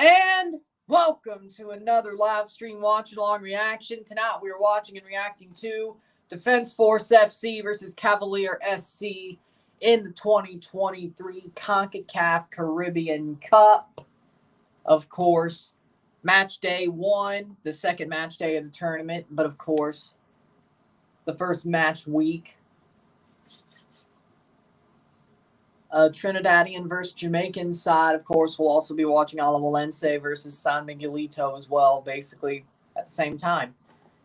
And welcome to another live stream watch-along reaction. Tonight we are watching and reacting to Defense Force FC versus Cavalier SC in the 2023 CONCACAF Caribbean Cup. Of course, match day one, the second match day of the tournament, but of course, the first match week. Trinidadian versus Jamaican side, of course, we'll also be watching Alajuelense versus San Miguelito as well, basically at the same time.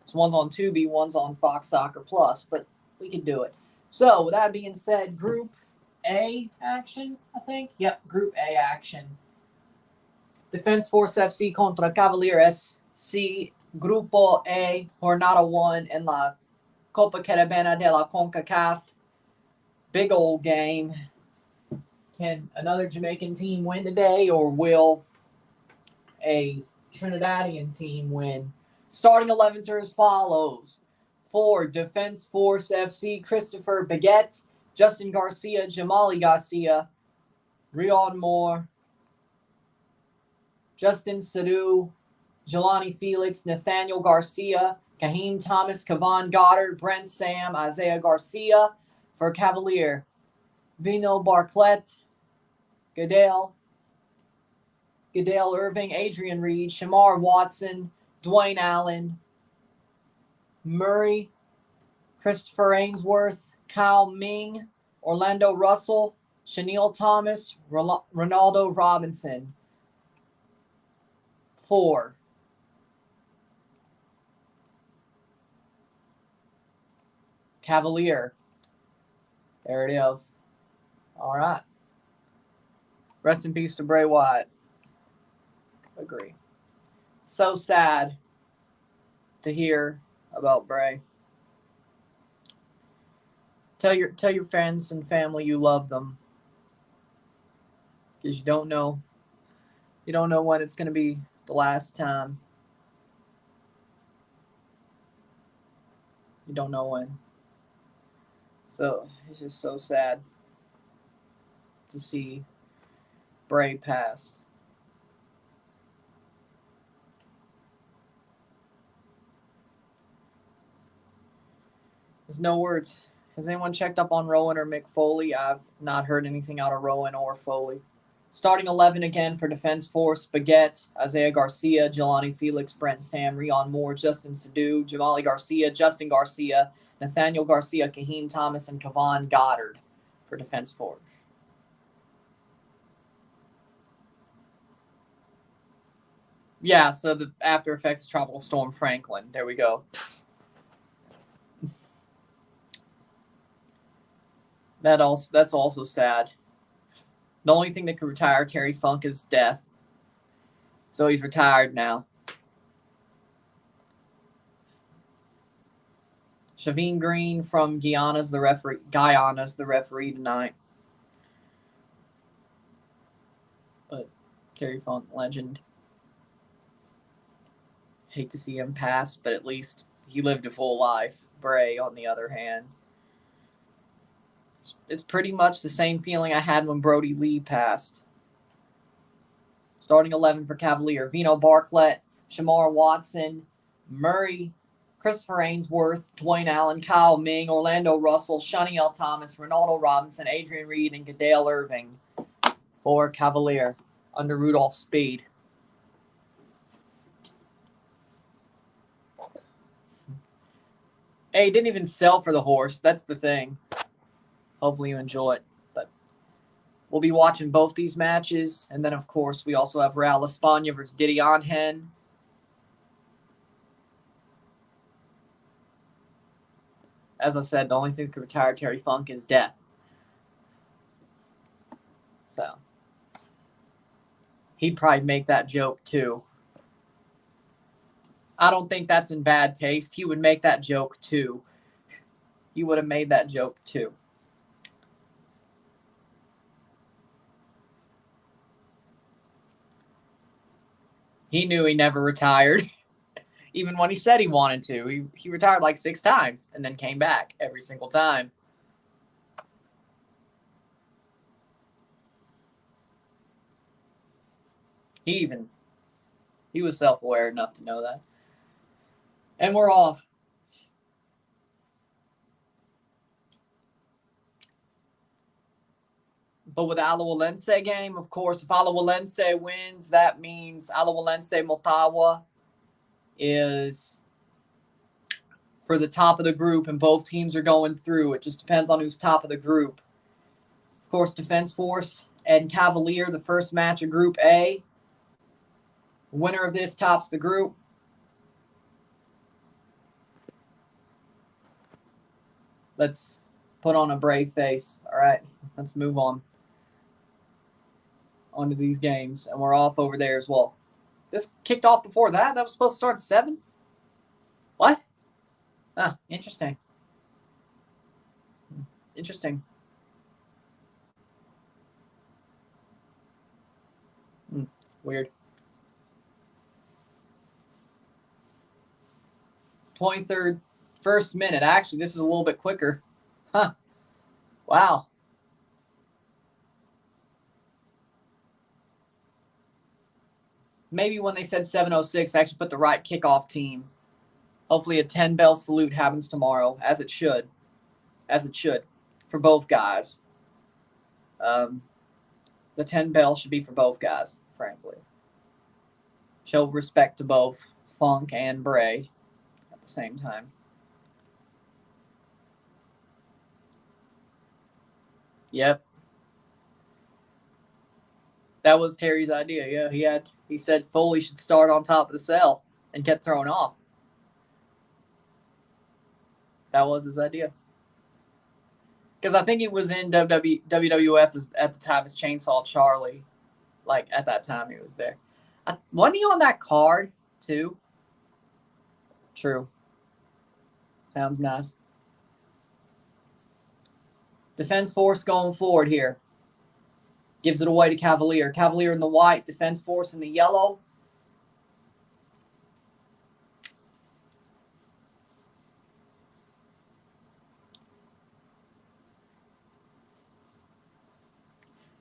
So one's on Tubi, one's on Fox Soccer Plus, but we can do it. So with that being said, Group A action, I think. Yep, Group A action. Defense Force FC contra Cavalier SC, Grupo A, Jornada 1 en la Copa Caribbeana de la CONCACAF. Big old game. Can another Jamaican team win today, or will a Trinidadian team win? Starting 11s are as follows. For Defense Force FC, Christopher Baguette, Justin Garcia, Jamali Garcia, Riyad Moore, Justin Sadu, Jelani Felix, Nathaniel Garcia, Kaheem Thomas, Kavan Goddard, Brent Sam, Isaiah Garcia. For Cavalier, Vino Barclay, Goodale Irving, Adrian Reed, Shamar Watson, Dwayne Allen, Murray, Christopher Ainsworth, Kyle Ming, Orlando Russell, Chanel Thomas, Ronaldo Robinson. 4. Cavalier. There it is. All right. Rest in peace to Bray Wyatt. Agree. So sad to hear about Bray. Tell your friends and family you love them, because you don't know when it's going to be the last time. You don't know when. So it's just so sad to see Bray pass. There's no words. Has anyone checked up on Rowan or Mick Foley? I've not heard anything out of Rowan or Foley. Starting 11 again for Defense Force, Baguette, Isaiah Garcia, Jelani Felix, Brent Sam, Riyad Moore, Justin Sadu, Jamali Garcia, Justin Garcia, Nathaniel Garcia, Kaheem Thomas, and Kavan Goddard for Defense Force. Yeah, so the after effects of Tropical Storm Franklin. There we go. That's also sad. The only thing that could retire Terry Funk is death. So he's retired now. Shaveen Green from Guyana's the referee tonight. But Terry Funk, legend. Hate to see him pass, but at least he lived a full life. Bray, on the other hand, it's pretty much the same feeling I had when Brody Lee passed. Starting 11 for Cavalier, Vino Barclay, Shamar Watson, Murray, Christopher Ainsworth, Dwayne Allen, Kyle Ming, Orlando Russell, Shaniel Thomas, Ronaldo Robinson, Adrian Reed, and Goodale Irving for Cavalier under Rudolph Speed. Hey, he didn't even sell for the horse. That's the thing. Hopefully you enjoy it. But we'll be watching both these matches. And then, of course, we also have Real España versus Gideon Hen. As I said, the only thing that could retire Terry Funk is death. So he'd probably make that joke too. I don't think that's in bad taste. He would make that joke too. He would have made that joke too. He knew he never retired. Even when he said he wanted to. He retired like 6 times and then came back every single time. He even He was self-aware enough to know that. And we're off. But with the Alajuelense game, of course, if Alajuelense wins, that means Alajuelense Motagua is for the top of the group, and both teams are going through. It just depends on who's top of the group. Of course, Defense Force and Cavalier, the first match of Group A. Winner of this tops the group. Let's put on a brave face. All right, let's move on to these games, and we're off over there as well. This kicked off before that. That was supposed to start at 7. What? Ah, interesting. Interesting. Weird. 23rd, first minute. Actually, this is a little bit quicker. Huh. Wow. Maybe when they said 7:06, I actually put the right kickoff team. Hopefully a 10-bell salute happens tomorrow, as it should. As it should, for both guys. The 10-bell should be for both guys, frankly. Show respect to both Funk and Bray at the same time. Yep. That was Terry's idea. Yeah, he said Foley should start on top of the cell and kept throwing off. That was his idea. Because I think it was in WWF at the time as Chainsaw Charlie. Like, at that time he was there. Wasn't he on that card, too? True. Sounds nice. Defense Force going forward here. Gives it away to Cavalier. Cavalier in the white, Defense Force in the yellow.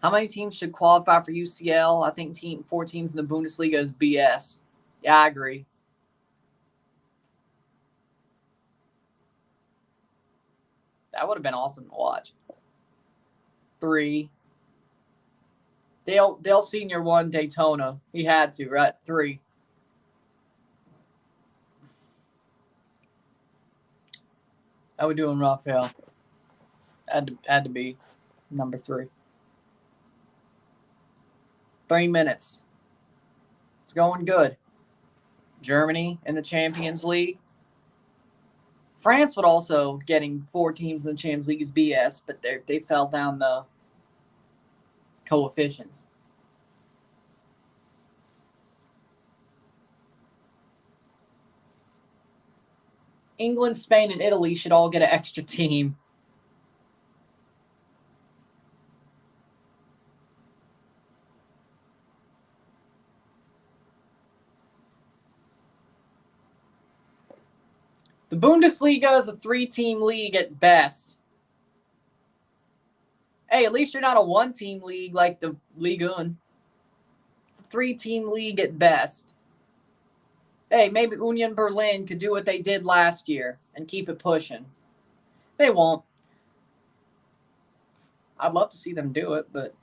How many teams should qualify for UCL? I think 4 teams in the Bundesliga is BS. Yeah, I agree. That would have been awesome to watch. 3. Dale Sr. won Daytona. He had to, right? 3. How we doing, Raphael? Had to be number 3. 3 minutes. It's going good. Germany in the Champions League. France would also getting 4 teams in the Champions League is BS, but they fell down the coefficients. England, Spain, and Italy should all get an extra team. The Bundesliga is a 3-team league at best. Hey, at least you're not a 1-team league like the Ligue 1. It's a 3-team league at best. Hey, maybe Union Berlin could do what they did last year and keep it pushing. They won't. I'd love to see them do it, but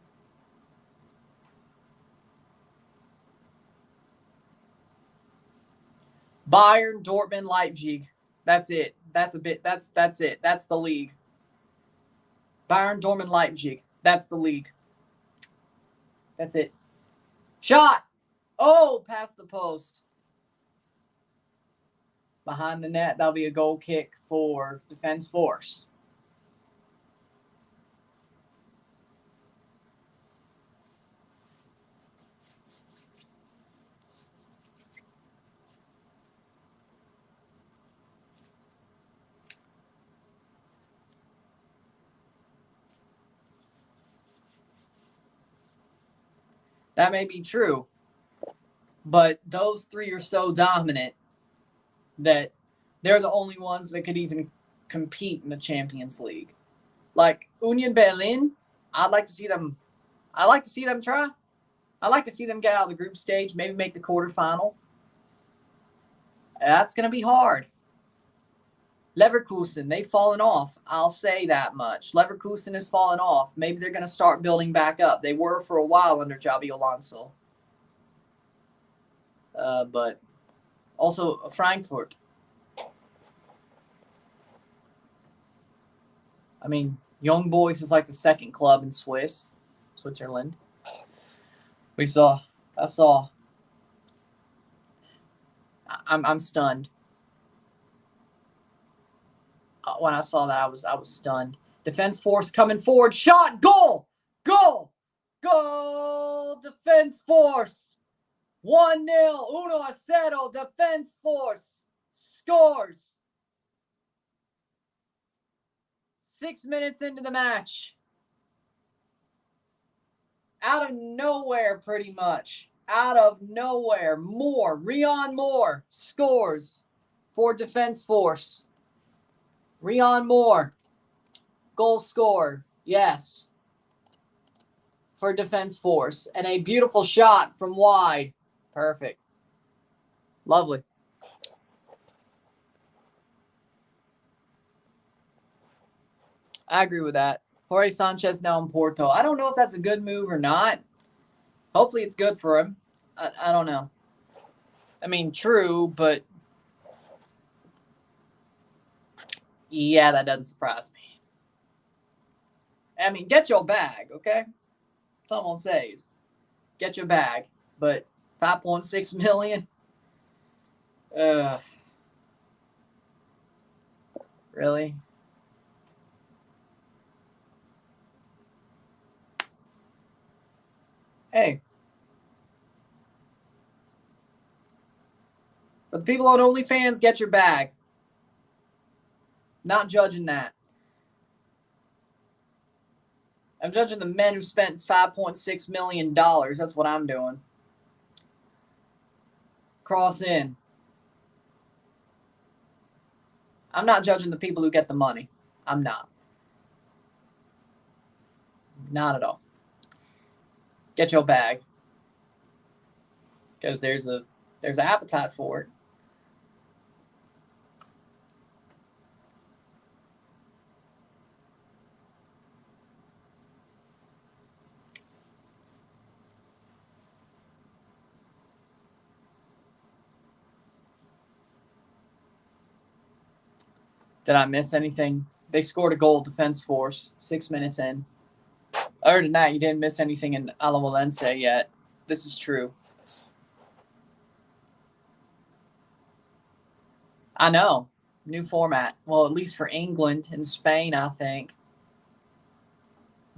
Bayern, Dortmund, Leipzig. That's it. That's it. That's the league. Bayern, Dortmund, Leipzig. That's the league. That's it. Shot. Oh, past the post. Behind the net. That'll be a goal kick for Defense Force. That may be true, but those 3 are so dominant that they're the only ones that could even compete in the Champions League. Like Union Berlin, I'd like to see them try. I'd like to see them get out of the group stage, maybe make the quarterfinal. That's going to be hard. Leverkusen, they've fallen off. I'll say that much. Leverkusen has fallen off. Maybe they're going to start building back up. They were for a while under Xabi Alonso. But also Frankfurt. I mean, Young Boys is like the second club in Switzerland. I saw. I'm stunned. When I saw that, I was stunned. Defense Force coming forward. Shot. Goal. Defense Force. 1-0. 1-0. Defense Force scores. 6 minutes into the match. Out of nowhere, pretty much. Out of nowhere. Rion Moore scores for Defense Force. Rion Moore. Goal scored. Yes. For Defense Force. And a beautiful shot from wide. Perfect. Lovely. I agree with that. Jorge Sanchez now in Porto. I don't know if that's a good move or not. Hopefully it's good for him. I don't know. I mean, true, but yeah, that doesn't surprise me. I mean, get your bag, okay? That's all I'm going to say is get your bag. But 5.6 million? Really? Hey. For the people on OnlyFans, get your bag. Not judging that. I'm judging the men who spent $5.6 million. That's what I'm doing. Cross in. I'm not judging the people who get the money. I'm not. Not at all. Get your bag. Because there's an appetite for it. Did I miss anything? They scored a goal, Defense Force, 6 minutes in. Other than that, you didn't miss anything in Alajuelense yet. This is true. I know. New format. Well, at least for England and Spain, I think.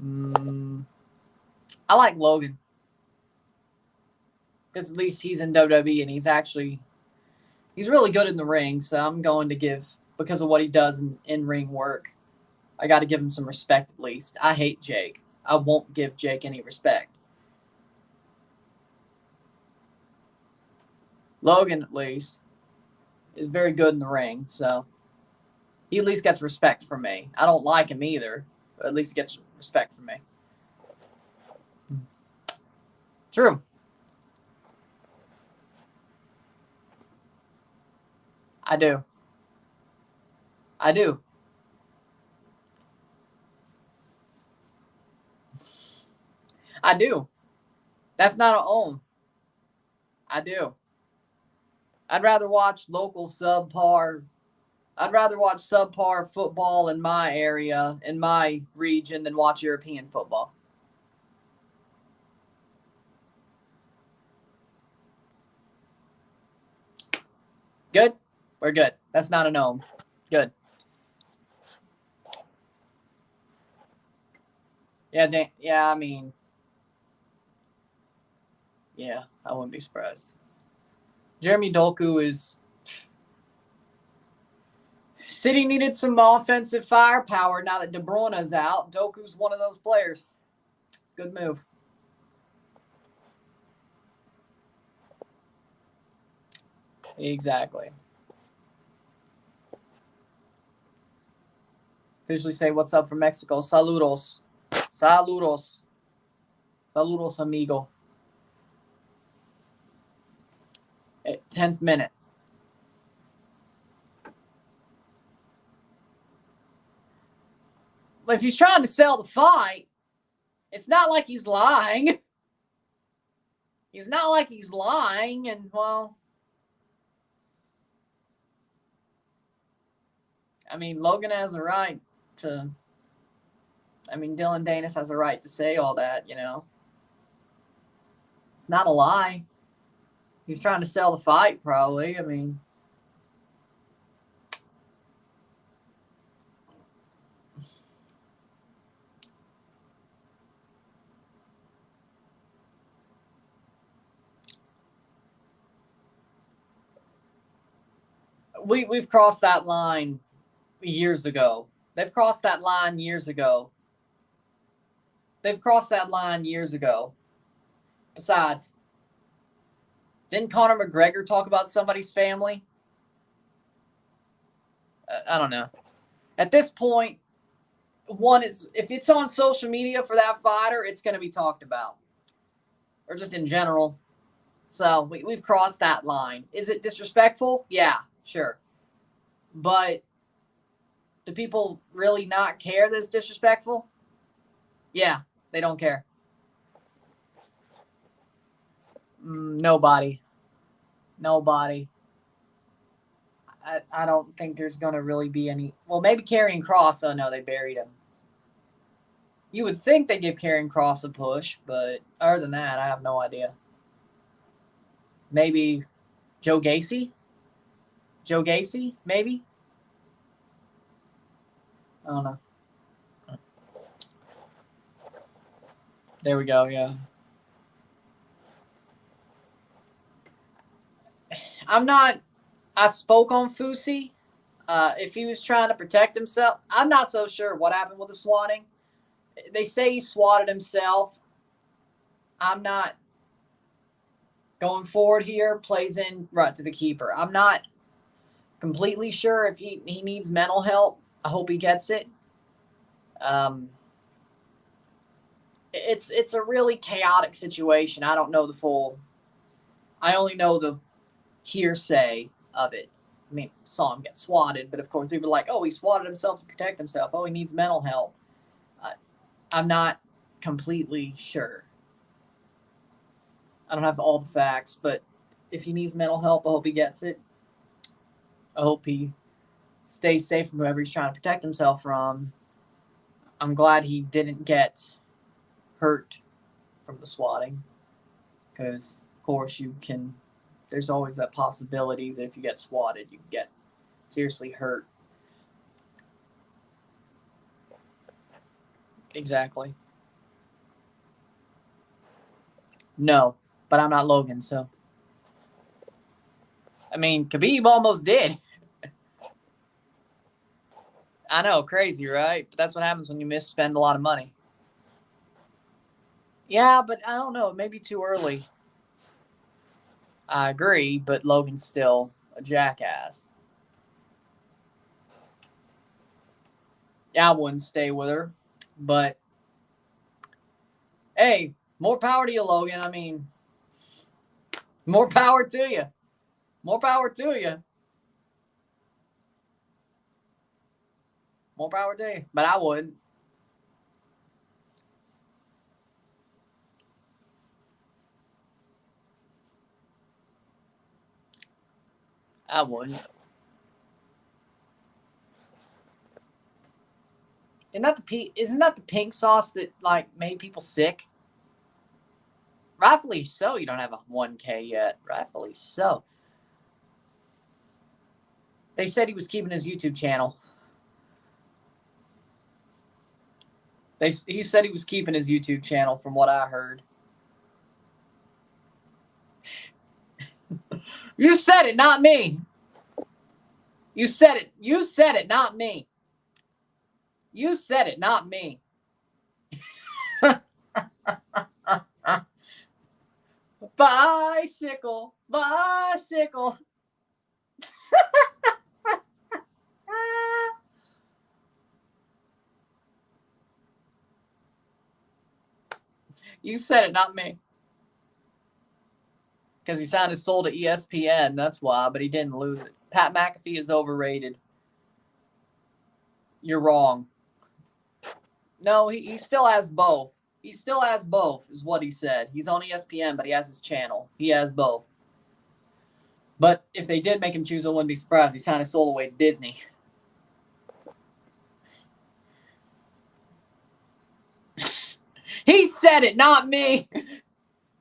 I like Logan. Because at least he's in WWE and he's really good in the ring. So I'm going to give, because of what he does in ring work, I got to give him some respect at least. I hate Jake. I won't give Jake any respect. Logan, at least, is very good in the ring, so he at least gets respect from me. I don't like him either, but at least he gets respect from me. True. I do. That's not an own. I do. I'd rather watch local subpar. I'd rather watch subpar football in my area, in my region, than watch European football. Good? We're good. That's not a gnome. Good. Yeah, I mean, yeah, I wouldn't be surprised. Jeremy Doku is... City needed some offensive firepower now that De Bruyne is out. Doku's one of those players. Good move. Exactly. Usually say what's up from Mexico. Saludos. Saludos. Saludos, amigo. 10th minute. But if he's trying to sell the fight, it's not like he's lying. He's not like he's lying, and, well, I mean, Logan has a right to, I mean, Dylan Danis has a right to say all that, you know. It's not a lie. He's trying to sell the fight, probably. I mean, we've crossed that line years ago. They've crossed that line years ago. They've crossed that line years ago. Besides, didn't Conor McGregor talk about somebody's family? I don't know. At this point, one is, if it's on social media for that fighter, it's going to be talked about, or just in general. So we've crossed that line. Is it disrespectful? Yeah, sure. But do people really not care that it's disrespectful? Yeah, they don't care. Nobody. I don't think there's going to really be any. Well, maybe Karrion Kross. Oh, no, they buried him. You would think they give Karrion Kross a push, but other than that, I have no idea. Maybe Joe Gacy? Joe Gacy, maybe? I don't know. There we go, yeah. I spoke on Fusi. If he was trying to protect himself, I'm not so sure what happened with the swatting. They say he swatted himself. I'm not going forward here. Plays in right to the keeper. I'm not completely sure if he needs mental help. I hope he gets it. It's a really chaotic situation. I don't know the full. I only know the hearsay of it. I mean, saw him get swatted, but of course people are like, oh, he swatted himself to protect himself. Oh, he needs mental help. I'm not completely sure. I don't have all the facts, but if he needs mental help, I hope he gets it. I hope he stays safe from whoever he's trying to protect himself from. I'm glad he didn't get hurt from the swatting, because, of course, there's always that possibility that if you get swatted, you can get seriously hurt. Exactly. No, but I'm not Logan, so. I mean, Khabib almost did. I know, crazy, right? But that's what happens when you misspend a lot of money. Yeah, but I don't know. It may be too early. I agree, but Logan's still a jackass. Yeah, I wouldn't stay with her, but hey, more power to you, Logan. I mean, more power to you. More power to you. More power to you. But I wouldn't. I wouldn't. Isn't that the pink sauce that like made people sick? Rightfully so. You don't have a 1K yet. Rightfully so. They said he was keeping his YouTube channel. He said he was keeping his YouTube channel, from what I heard. You said it, not me. You said it. You said it, not me. You said it, not me. Bicycle. Bicycle. You said it, not me. Because he signed his soul to ESPN, that's why, but he didn't lose it. Pat McAfee is overrated. You're wrong. No, he still has both. He still has both, is what he said. He's on ESPN, but he has his channel. He has both. But if they did make him choose, I wouldn't be surprised. He signed his soul away to Disney. He said it, not me.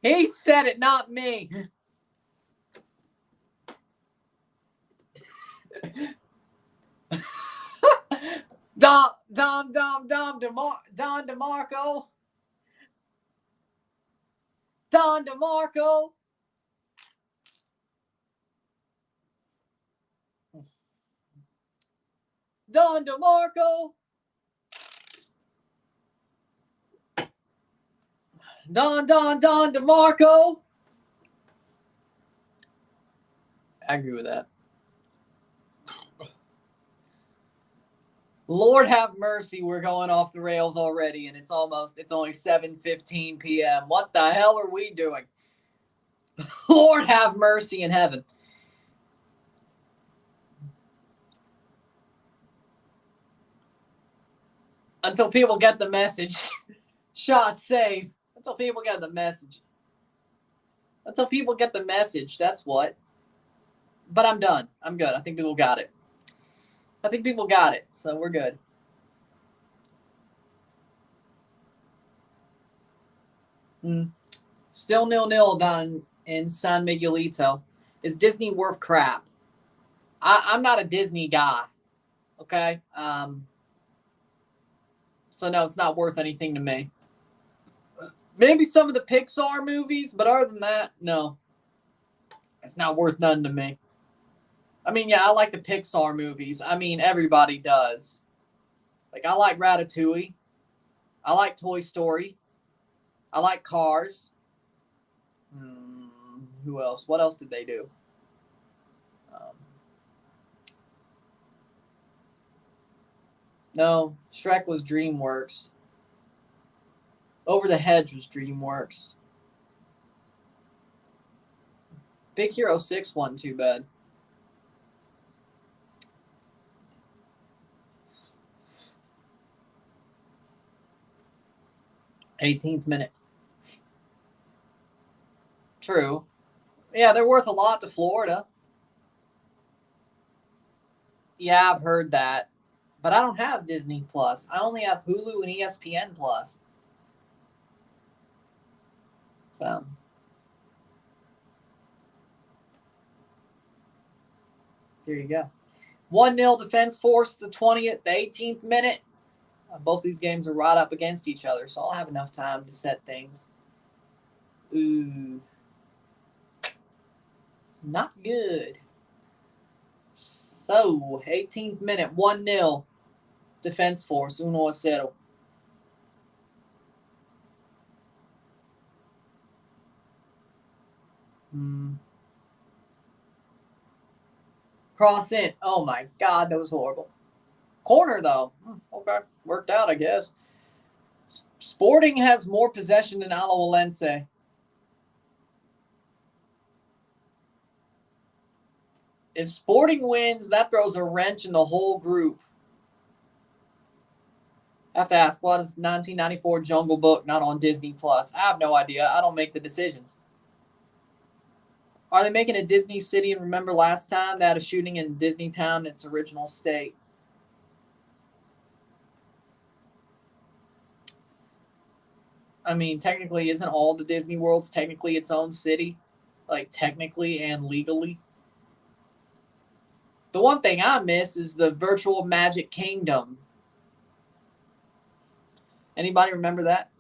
He said it, not me. Don DeMarco. Don DeMarco. Don DeMarco. Don DeMarco. I agree with that. Lord have mercy, we're going off the rails already, and it's only 7:15 p.m. What the hell are we doing? Lord have mercy in heaven. Until people get the message. Shot safe. Until people get the message. Until people get the message, that's what. But I'm done. I'm good. I think people got it. So we're good. Still 0-0 down in San Miguelito. Is Disney worth crap? I'm not a Disney guy. Okay? So no, it's not worth anything to me. Maybe some of the Pixar movies, but other than that, no. It's not worth nothing to me. I mean, yeah, I like the Pixar movies. I mean, everybody does. Like, I like Ratatouille. I like Toy Story. I like Cars. Who else? What else did they do? No, Shrek was DreamWorks. Over the Hedge was DreamWorks. Big Hero 6 wasn't too bad. '18th minute. True. Yeah, they're worth a lot to Florida. Yeah, I've heard that. But I don't have Disney Plus. I only have Hulu and ESPN Plus. So. There you go. 1-0 Defense Force, the 20th, the 18th minute. Both these games are right up against each other, so I'll have enough time to set things. Ooh. Not good. So, 18th minute, 1-0. Defense Force, 1-0. Cross in. Oh, my God, that was horrible. Corner, though. Okay, worked out, I guess. Sporting has more possession than Alajuelense. If Sporting wins, that throws a wrench in the whole group. I have to ask, what is 1994 Jungle Book not on Disney Plus? I have no idea. I don't make the decisions. Are they making a Disney City? And remember last time they had a shooting in Disney Town in its original state? I mean, technically, isn't all the Disney Worlds technically its own city? Like, technically and legally? The one thing I miss is the Virtual Magic Kingdom. Anybody remember that?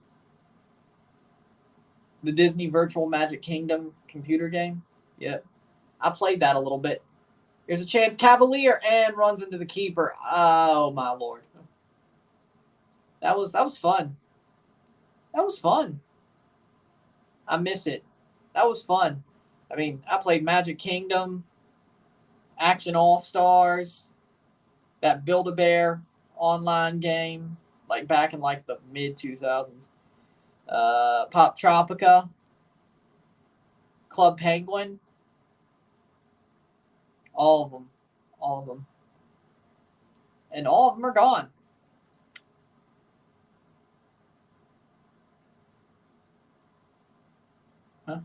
The Disney Virtual Magic Kingdom computer game? Yep. I played that a little bit. Here's a chance. Cavalier and runs into the keeper. Oh, my Lord. That was fun. That was fun. I miss it. That was fun. I mean, I played Magic Kingdom, Action All-Stars, that Build-A-Bear online game, like back in like the mid-2000s. Pop Tropica, Club Penguin. All of them. All of them. And all of them are gone. Huh?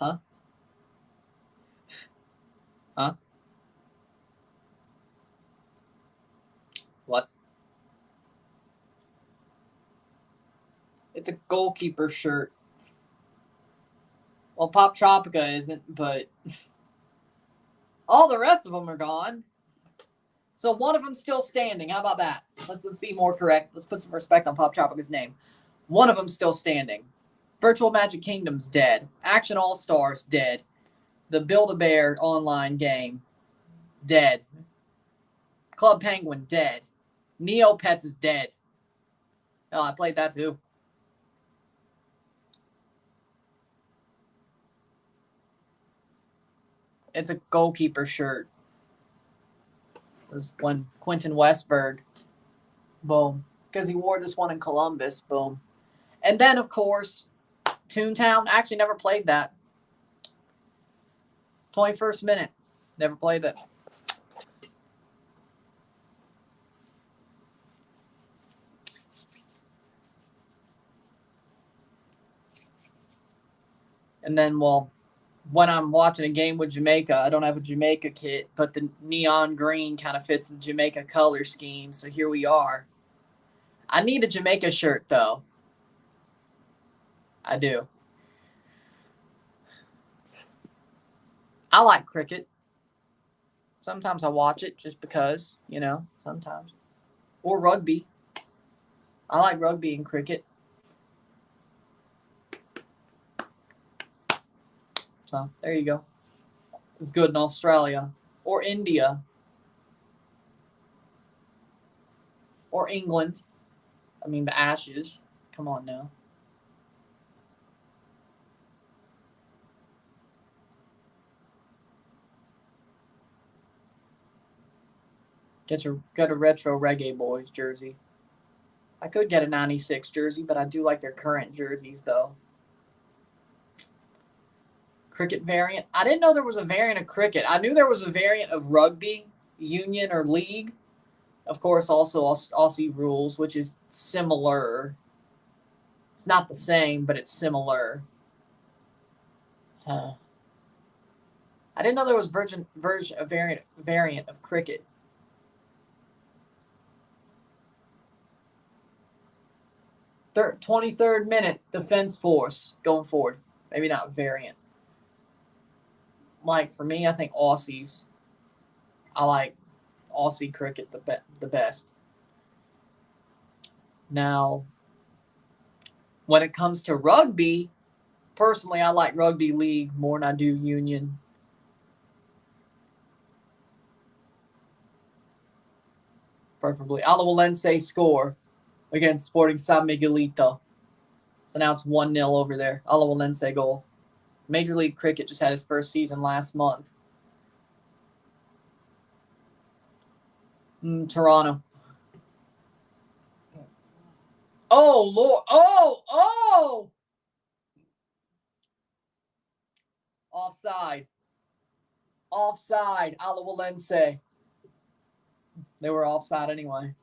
Huh? Huh? What? It's a goalkeeper shirt. Well, Pop Tropica isn't, but all the rest of them are gone. So one of them's still standing. How about that? Let's be more correct. Let's put some respect on Pop Tropica's name. One of them's still standing. Virtual Magic Kingdom's dead. Action All-Stars dead. The Build-A-Bear online game dead. Club Penguin dead. Neopets is dead. Oh, I played that too. It's a goalkeeper shirt. This is when Quentin Westberg. Boom. Because he wore this one in Columbus. Boom. And then, of course, Toontown. Actually, never played that. 21st minute. Never played it. And then, well, when I'm watching a game with Jamaica, I don't have a Jamaica kit, but the neon green kind of fits the Jamaica color scheme. So here we are. I need a Jamaica shirt, though. I do. I like cricket. Sometimes I watch it just because, sometimes. Or rugby. I like rugby and cricket. So there you go. It's good in Australia. Or India. Or England. I mean, the Ashes. Come on now. Get a retro Reggae Boys jersey. I could get a 96 jersey, but I do like their current jerseys, though. Cricket variant. I didn't know there was a variant of cricket. I knew there was a variant of rugby, union, or league. Of course, also Aussie rules, which is similar. It's not the same, but it's similar. I didn't know there was a variant of cricket. Third, 23rd minute, Defense Force going forward. Maybe not variant. Like, for me, I think Aussies. I like Aussie cricket the best. Now, when it comes to rugby, personally, I like rugby league more than I do union. Preferably. Alajuelense score against Sporting San Miguelito. So now it's 1-0 over there. Alajuelense goal. Major League Cricket just had his first season last month. Toronto. Oh, Lord. Oh! Offside. Alajuelense. They were offside anyway.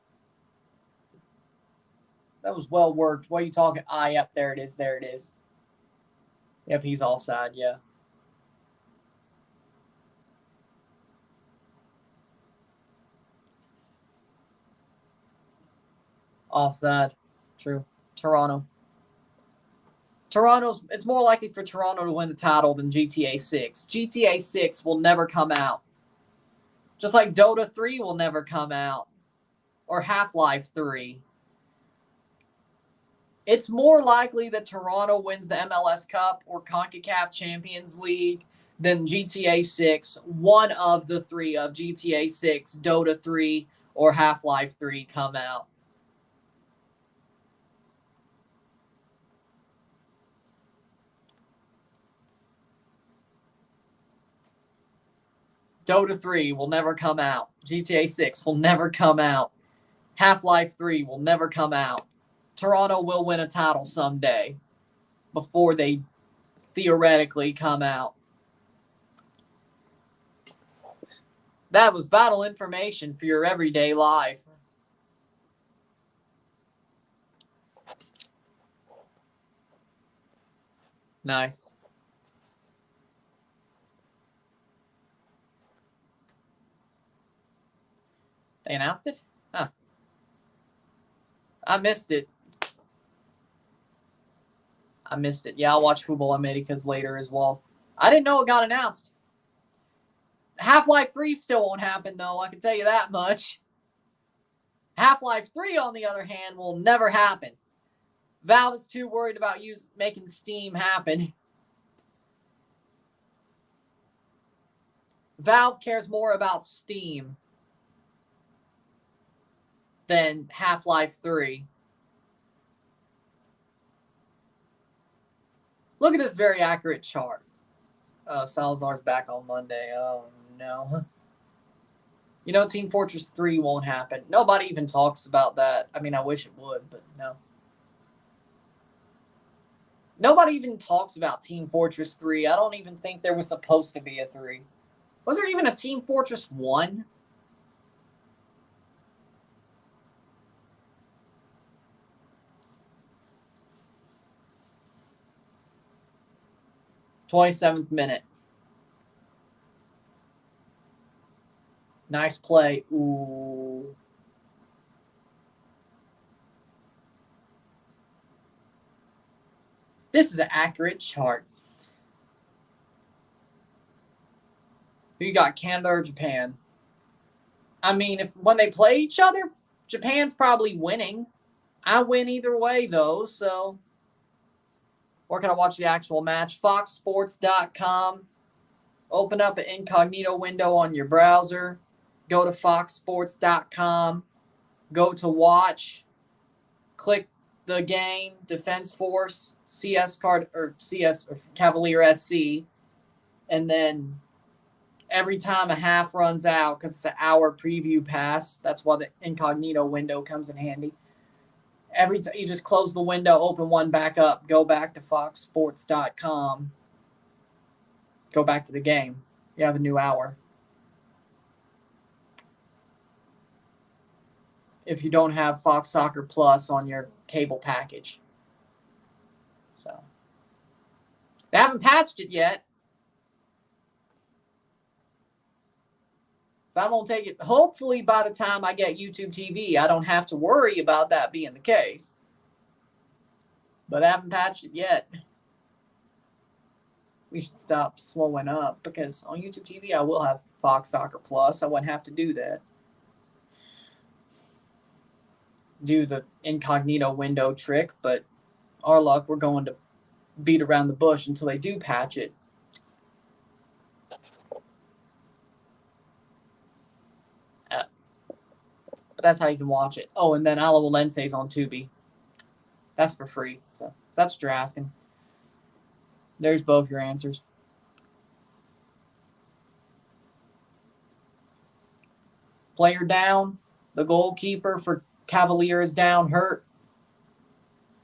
That was well worked. What are you talking? Yep, there it is. Yep, he's offside, yeah. Offside. True. Toronto. It's more likely for Toronto to win the title than GTA 6. GTA 6 will never come out. Just like Dota 3 will never come out. Or Half-Life 3. It's more likely that Toronto wins the MLS Cup or CONCACAF Champions League than GTA 6, one of the three of GTA 6, Dota 3, or Half-Life 3 come out. Dota 3 will never come out. GTA 6 will never come out. Half-Life 3 will never come out. Toronto will win a title someday. before they theoretically come out. That was vital information for your everyday life. Nice. They announced it? Huh. I missed it. Yeah, I'll watch Football Americas later as well. I didn't know it got announced. Half-Life 3 still won't happen, though. I can tell you that much. Half-Life 3, on the other hand, will never happen. Valve is too worried about making Steam happen. Valve cares more about Steam than Half-Life 3. Look at this very accurate chart. Salazar's back on Monday. Oh, no. You know, Team Fortress 3 won't happen. Nobody even talks about that. I mean, I wish it would, but no. Nobody even talks about Team Fortress 3. I don't even think there was supposed to be a 3. Was there even a Team Fortress 1? "27th minute. Nice play. Ooh. This is an accurate chart. Who you got, Canada or Japan? I mean, when they play each other, Japan's probably winning. I win either way, though, so. Or can I watch the actual match? FoxSports.com. Open up an incognito window on your browser. Go to FoxSports.com. Go to watch. Click the game, Defense Force, CS Cavalier SC. And then every time a half runs out, because it's an hour preview pass, that's why the incognito window comes in handy. Every time you just close the window, open one back up, go back to FoxSports.com, go back to the game. You have a new hour. If you don't have Fox Soccer Plus on your cable package. So, they haven't patched it yet. So I'm going to take it. Hopefully, by the time I get YouTube TV, I don't have to worry about that being the case. But I haven't patched it yet. We should stop slowing up because on YouTube TV, I will have Fox Soccer Plus. I wouldn't have to do that. Do the incognito window trick, but our luck, we're going to beat around the bush until they do patch it. But that's how you can watch it. Oh, and then Alamo Lensei's on Tubi. That's for free. So that's what you're asking. There's both your answers. Player down. The goalkeeper for Cavalier is down, hurt.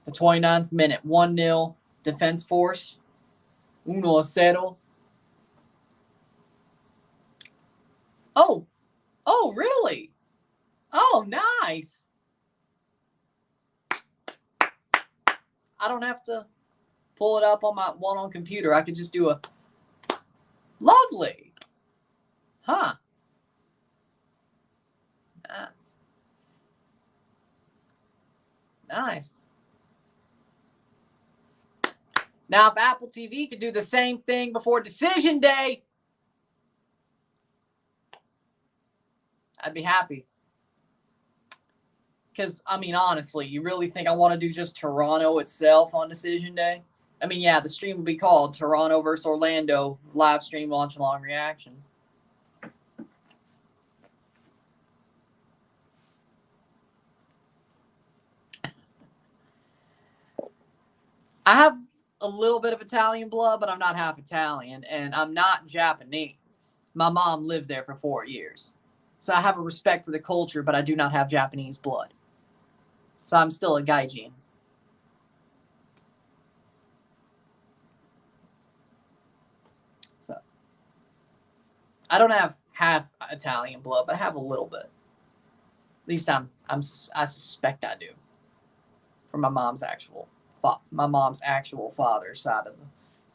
The 29th minute, 1-0. Defense Force. 1-0. Oh, really? Oh, nice. I don't have to pull it up on my one-on computer. I could just do a lovely. Huh. Nice. Now, if Apple TV could do the same thing before Decision Day, I'd be happy. Because, I mean, honestly, you really think I want to do just Toronto itself on Decision Day? I mean, yeah, the stream will be called Toronto versus Orlando live stream Watchalong reaction. I have a little bit of Italian blood, but I'm not half Italian, and I'm not Japanese. My mom lived there for 4 years. So I have a respect for the culture, but I do not have Japanese blood. So I'm still a gaijin. I don't have half Italian blood, but I have a little bit. At least I suspect I do. From my mom's actual father's side of the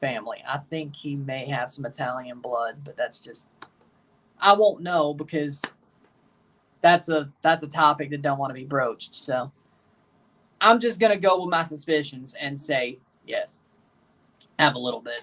family. I think he may have some Italian blood, but that's just I won't know because that's a topic that don't want to be broached. So I'm just gonna go with my suspicions and say yes. Have a little bit.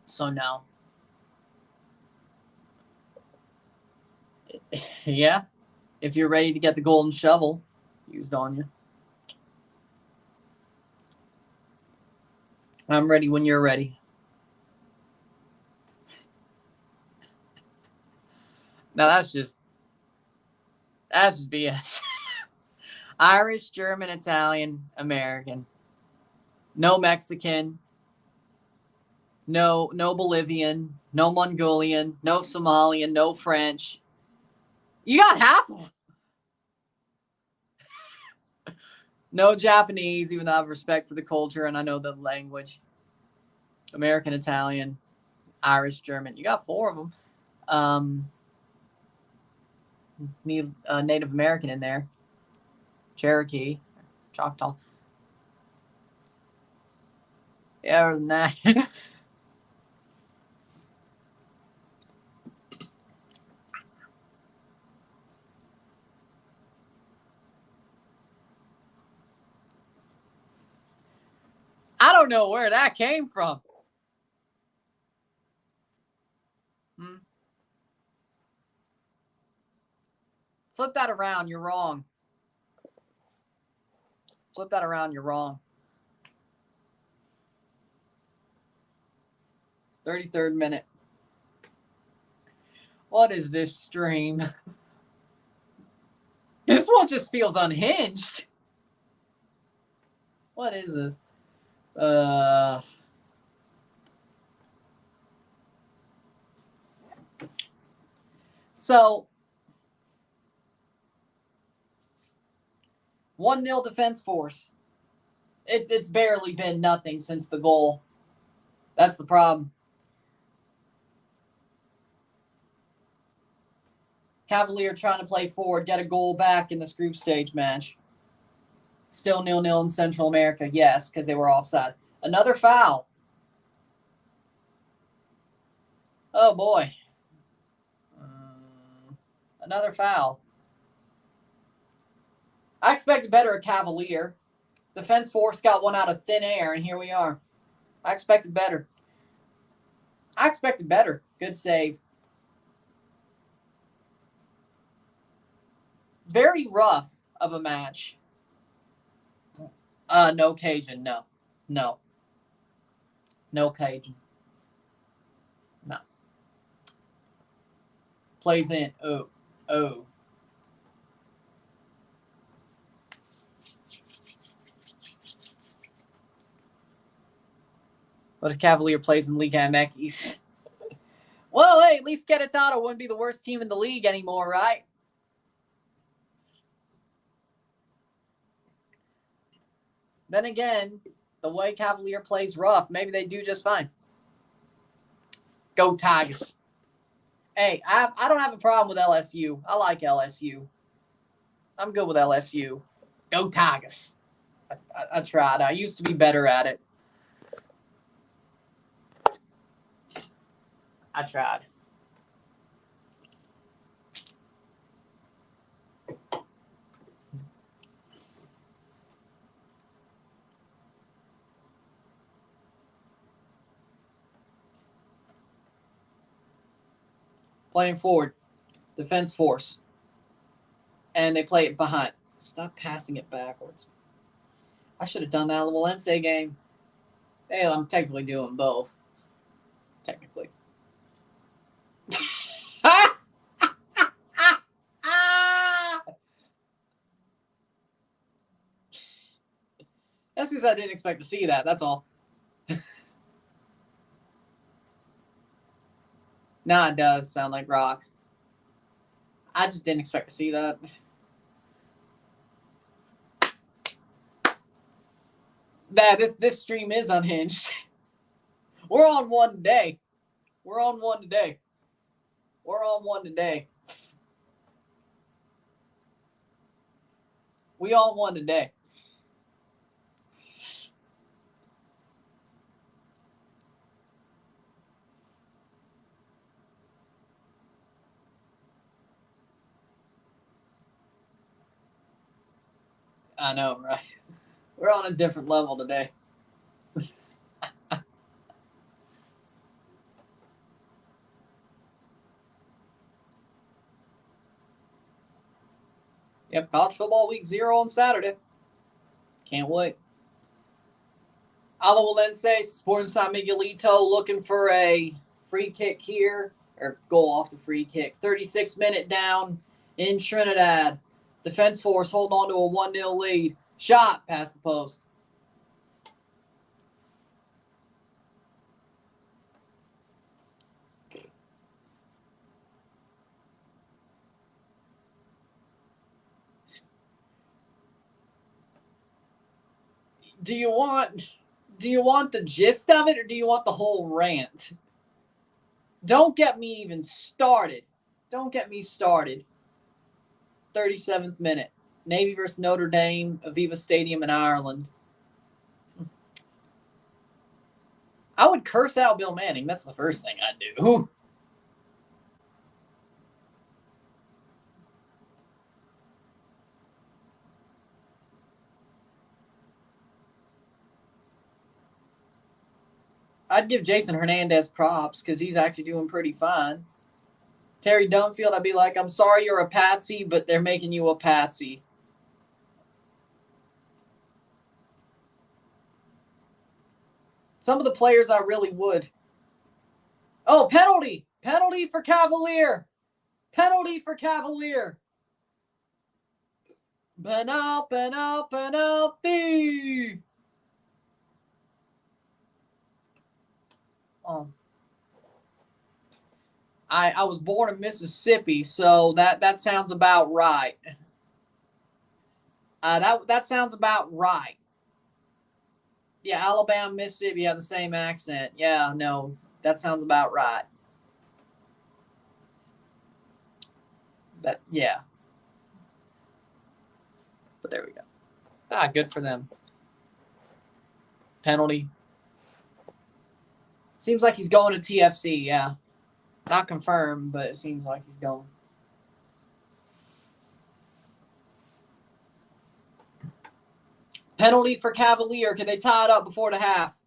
So no. Yeah. If you're ready to get the golden shovel used on you. I'm ready when you're ready. Now that's just BS. Irish, German, Italian, American. No Mexican. No Bolivian. No Mongolian. No Somalian. No French. You got half of them. No Japanese, even though I have respect for the culture and I know the language. American, Italian, Irish, German. You got 4 of them. Need a Native American in there. Cherokee, Choctaw. Yeah, other than that. I don't know where that came from. Flip that around, you're wrong. Flip that around, you're wrong. 33rd minute. What is this stream? This one just feels unhinged. What is this? So 1-0 defense force. It's barely been nothing since the goal. That's the problem. Cavalier trying to play forward, get a goal back in this group stage match. Still 0-0 in Central America. Yes, because they were offside. Another foul. Oh, boy. Another foul. I expected better at Cavalier. Defense force got one out of thin air, and here we are. I expected better. Good save. Very rough of a match. No Cajun. No. No Cajun. No. Plays in. Oh. But if Cavalier plays in Liga MX, well, hey, at least Querétaro wouldn't be the worst team in the league anymore, right? Then again, the way Cavalier plays rough, maybe they do just fine. Go Tigers. Hey, I don't have a problem with LSU. I like LSU. I'm good with LSU. Go Tigers. I tried. I used to be better at it. I tried. Playing forward. Defense force. And they play it behind. Stop passing it backwards. I should have done that in the Valencia game. Hey, I'm technically doing both. Technically. That's because I didn't expect to see that. That's all. Nah, it does sound like rocks. I just didn't expect to see that. This stream is unhinged. We're on one today. We're on one today. We're on one today. We on one today. I know, right? We're on a different level today. Yep, college football week 0 on Saturday. Can't wait. Alajuelense, Sporting San Miguelito looking for a free kick here, or goal off the free kick. 36-minute down in Trinidad. Defense force holding on to a 1-0 lead. Shot past the post. Do you want the gist of it, or do you want the whole rant? Don't get me even started. Don't get me started. 37th minute. Navy versus Notre Dame, Aviva Stadium in Ireland. I would curse out Bill Manning. That's the first thing I'd do. I'd give Jason Hernandez props because he's actually doing pretty fine. Terry Dunfield, I'd be like, I'm sorry you're a patsy, but they're making you a patsy. Some of the players I really would. Oh, penalty. Penalty for Cavalier. Penalty for Cavalier. Penalty. I was born in Mississippi, so that sounds about right. That sounds about right. Yeah, Alabama, Mississippi have the same accent. Yeah, no, that sounds about right. Yeah. But there we go. Good for them. Penalty. Seems like he's going to TFC, yeah. Not confirmed, but it seems like he's going. Penalty for Cavalier. Can they tie it up before the half?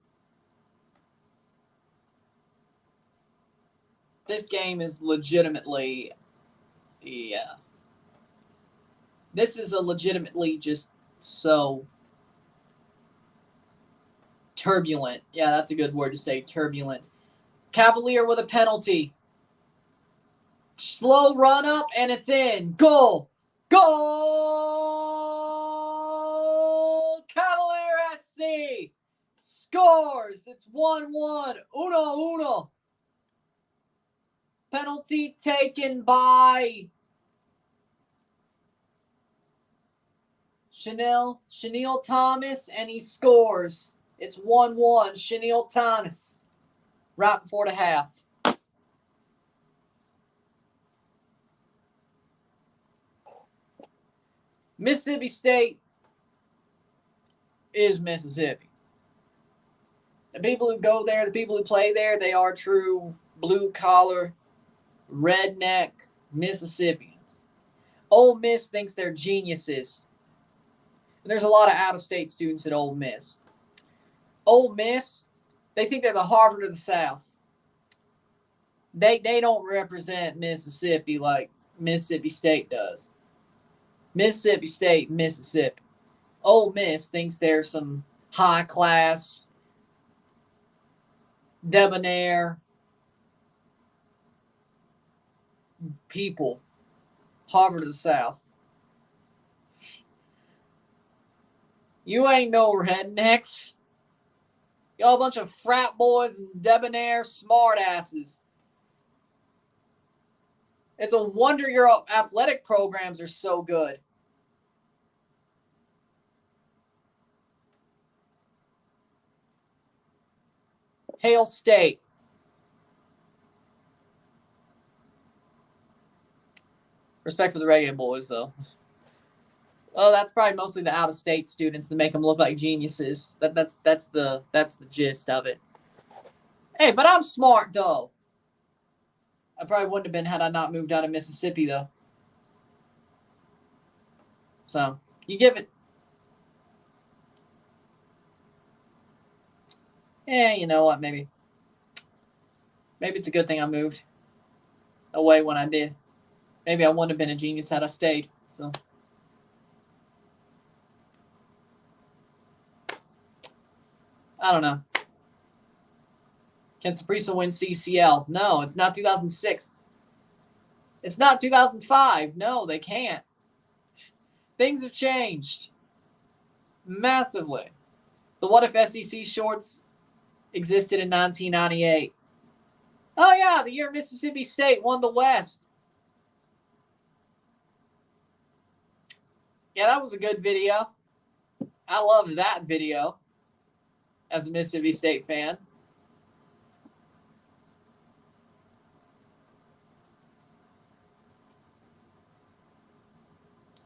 This game is legitimately, yeah. This is a legitimately just so turbulent. Yeah, that's a good word to say, turbulent. Cavalier with a penalty. Slow run up, and it's in. Goal. Goal! Cavalier SC scores. It's 1-1. Uno. Penalty taken by Chanel Thomas, and he scores. It's 1-1. Chanel Thomas right before the half. Mississippi State is Mississippi. The people who go there, the people who play there, they are true blue-collar, redneck Mississippians. Ole Miss thinks they're geniuses. And there's a lot of out-of-state students at Ole Miss. Ole Miss, they think they're the Harvard of the South. They don't represent Mississippi like Mississippi State does. Mississippi State, Mississippi. Ole Miss thinks they're some high-class, debonair people. Harvard of the South. You ain't no rednecks. Y'all a bunch of frat boys and debonair smartasses. It's a wonder your athletic programs are so good. Hail State. Respect for the regular boys, though. Oh, that's probably mostly the out-of-state students that make them look like geniuses. That's the gist of it. Hey, but I'm smart, though. I probably wouldn't have been had I not moved out of Mississippi, though. So, you give it. Yeah, you know what? Maybe it's a good thing I moved away when I did. Maybe I wouldn't have been a genius had I stayed. So, I don't know. Can Saprissa win CCL? No, it's not 2006. It's not 2005. No, they can't. Things have changed massively. The What If SEC shorts existed in 1998. Oh, yeah, the year Mississippi State won the West. Yeah, that was a good video. I loved that video as a Mississippi State fan.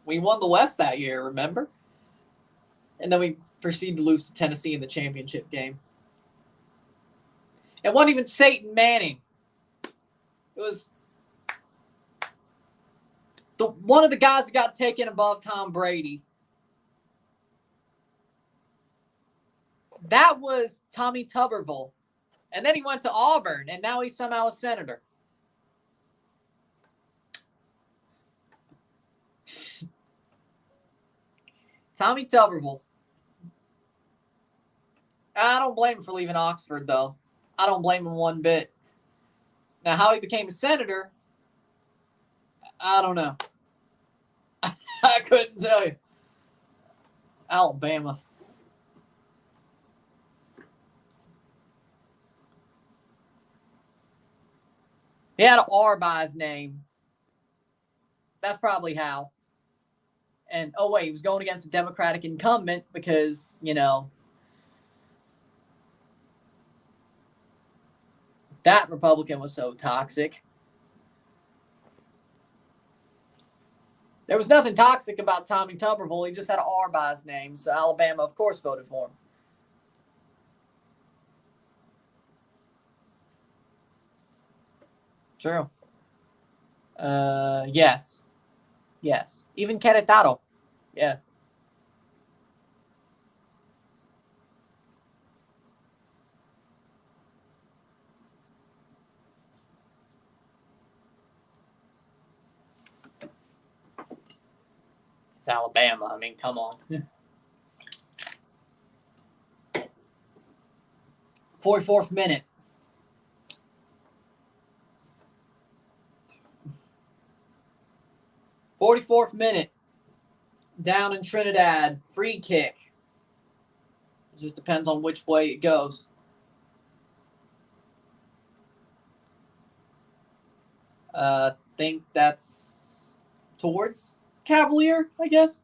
We won the West that year, remember? And then we proceeded to lose to Tennessee in the championship game. It wasn't even Satan Manning. It was one of the guys that got taken above Tom Brady. That was Tommy Tuberville. And then he went to Auburn, and now he's somehow a senator. Tommy Tuberville. I don't blame him for leaving Oxford, though. I don't blame him one bit. Now, how he became a senator, I don't know. I couldn't tell you. Alabama. He had an R by his name. That's probably how. And, oh, wait, he was going against a Democratic incumbent because, that Republican was so toxic. There was nothing toxic about Tommy Tuberville. He just had an R by his name. So Alabama, of course, voted for him. True. Yes. Yes. Even Querétaro. Yeah. It's Alabama. I mean, come on. 44th minute. Down in Trinidad. Free kick. It just depends on which way it goes. Think that's towards Cavalier, I guess.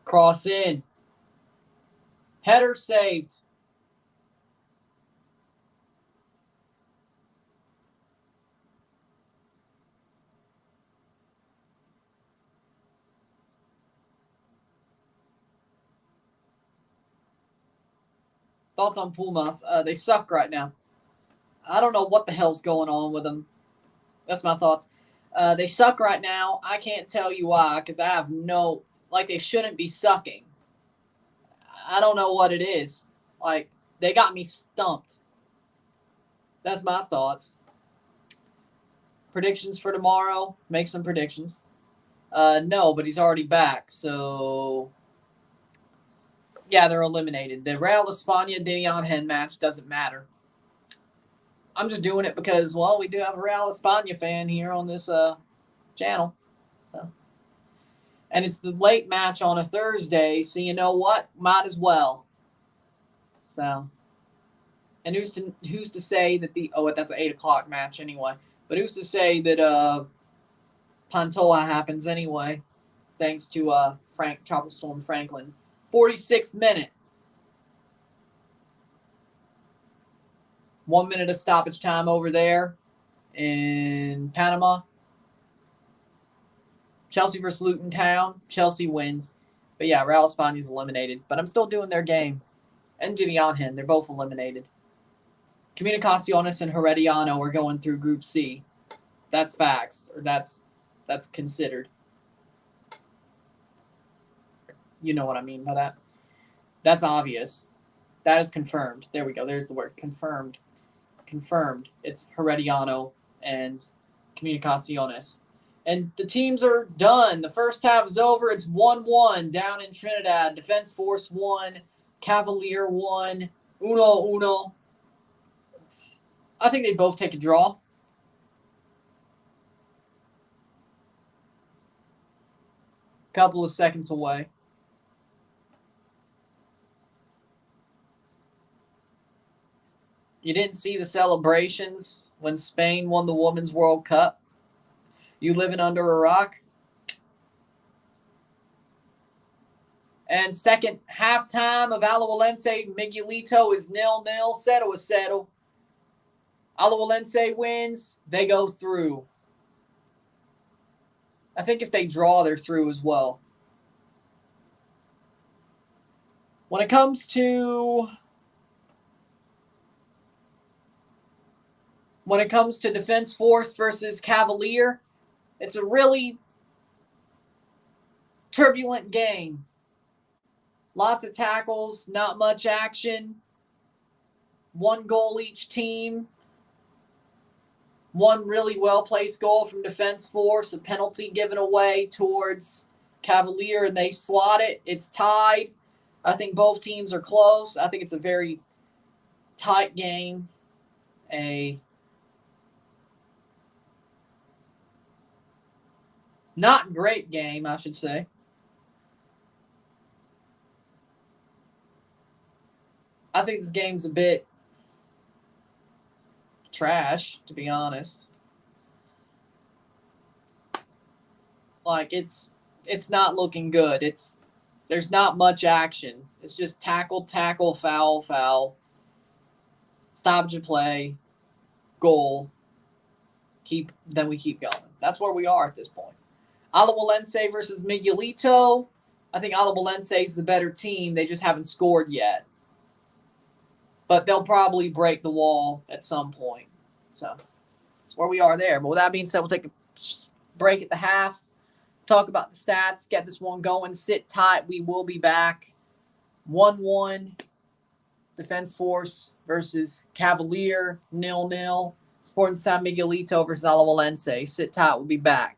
Cross in. Header saved. Thoughts on Pumas? They suck right now. I don't know what the hell's going on with them. That's my thoughts. They suck right now. I can't tell you why because I have no... they shouldn't be sucking. I don't know what it is. They got me stumped. That's my thoughts. Predictions for tomorrow? Make some predictions. No, but he's already back. So, yeah, they're eliminated. The Real España Dinian Hen match doesn't matter. I'm just doing it because, well, we do have a Real España fan here on this channel. So, and it's the late match on a Thursday, so you know what? Might as well. So, and who's to say that that's an 8 o'clock match anyway. But who's to say that Pantoja happens anyway? Thanks to Frank Tropical Storm Franklin. 46th minute. 1 minute of stoppage time over there in Panama. Chelsea versus Luton Town. Chelsea wins. But yeah, Real España's eliminated. But I'm still doing their game. And Dinian, they're both eliminated. Comunicaciones and Herediano are going through Group C. That's facts. Or that's considered. You know what I mean by that. That's obvious. That is confirmed. There we go. There's the word. Confirmed. Confirmed. It's Herediano and Comunicaciones. And the teams are done. The first half is over. It's 1-1 down in Trinidad. Defense Force 1. Cavalier 1. 1-1. I think they both take a draw. Couple of seconds away. You didn't see the celebrations when Spain won the Women's World Cup? You living under a rock? And second halftime of Alajuelense Miguelito is 0-0. Settle is settle. Alajuelense wins. They go through. I think if they draw, they're through as well. When it comes to Defense Force versus Cavalier, it's a really turbulent game. Lots of tackles, not much action. 1 goal each team. 1 really well-placed goal from Defense Force, a penalty given away towards Cavalier, and they slot it. It's tied. I think both teams are close. I think it's a very tight game. A not great game, I should say. I think this game's a bit trash, to be honest. Like, it's not looking good. There's not much action. It's just tackle, foul, stoppage of play, goal. Then we keep going. That's where we are at this point. Alajuelense versus Miguelito. I think Alajuelense is the better team. They just haven't scored yet. But they'll probably break the wall at some point. So that's where we are there. But with that being said, we'll take a break at the half. Talk about the stats. Get this one going. Sit tight. We will be back. 1-1. Defense Force versus Cavalier. 0-0. Sporting San Miguelito versus Alajuelense. Sit tight. We'll be back.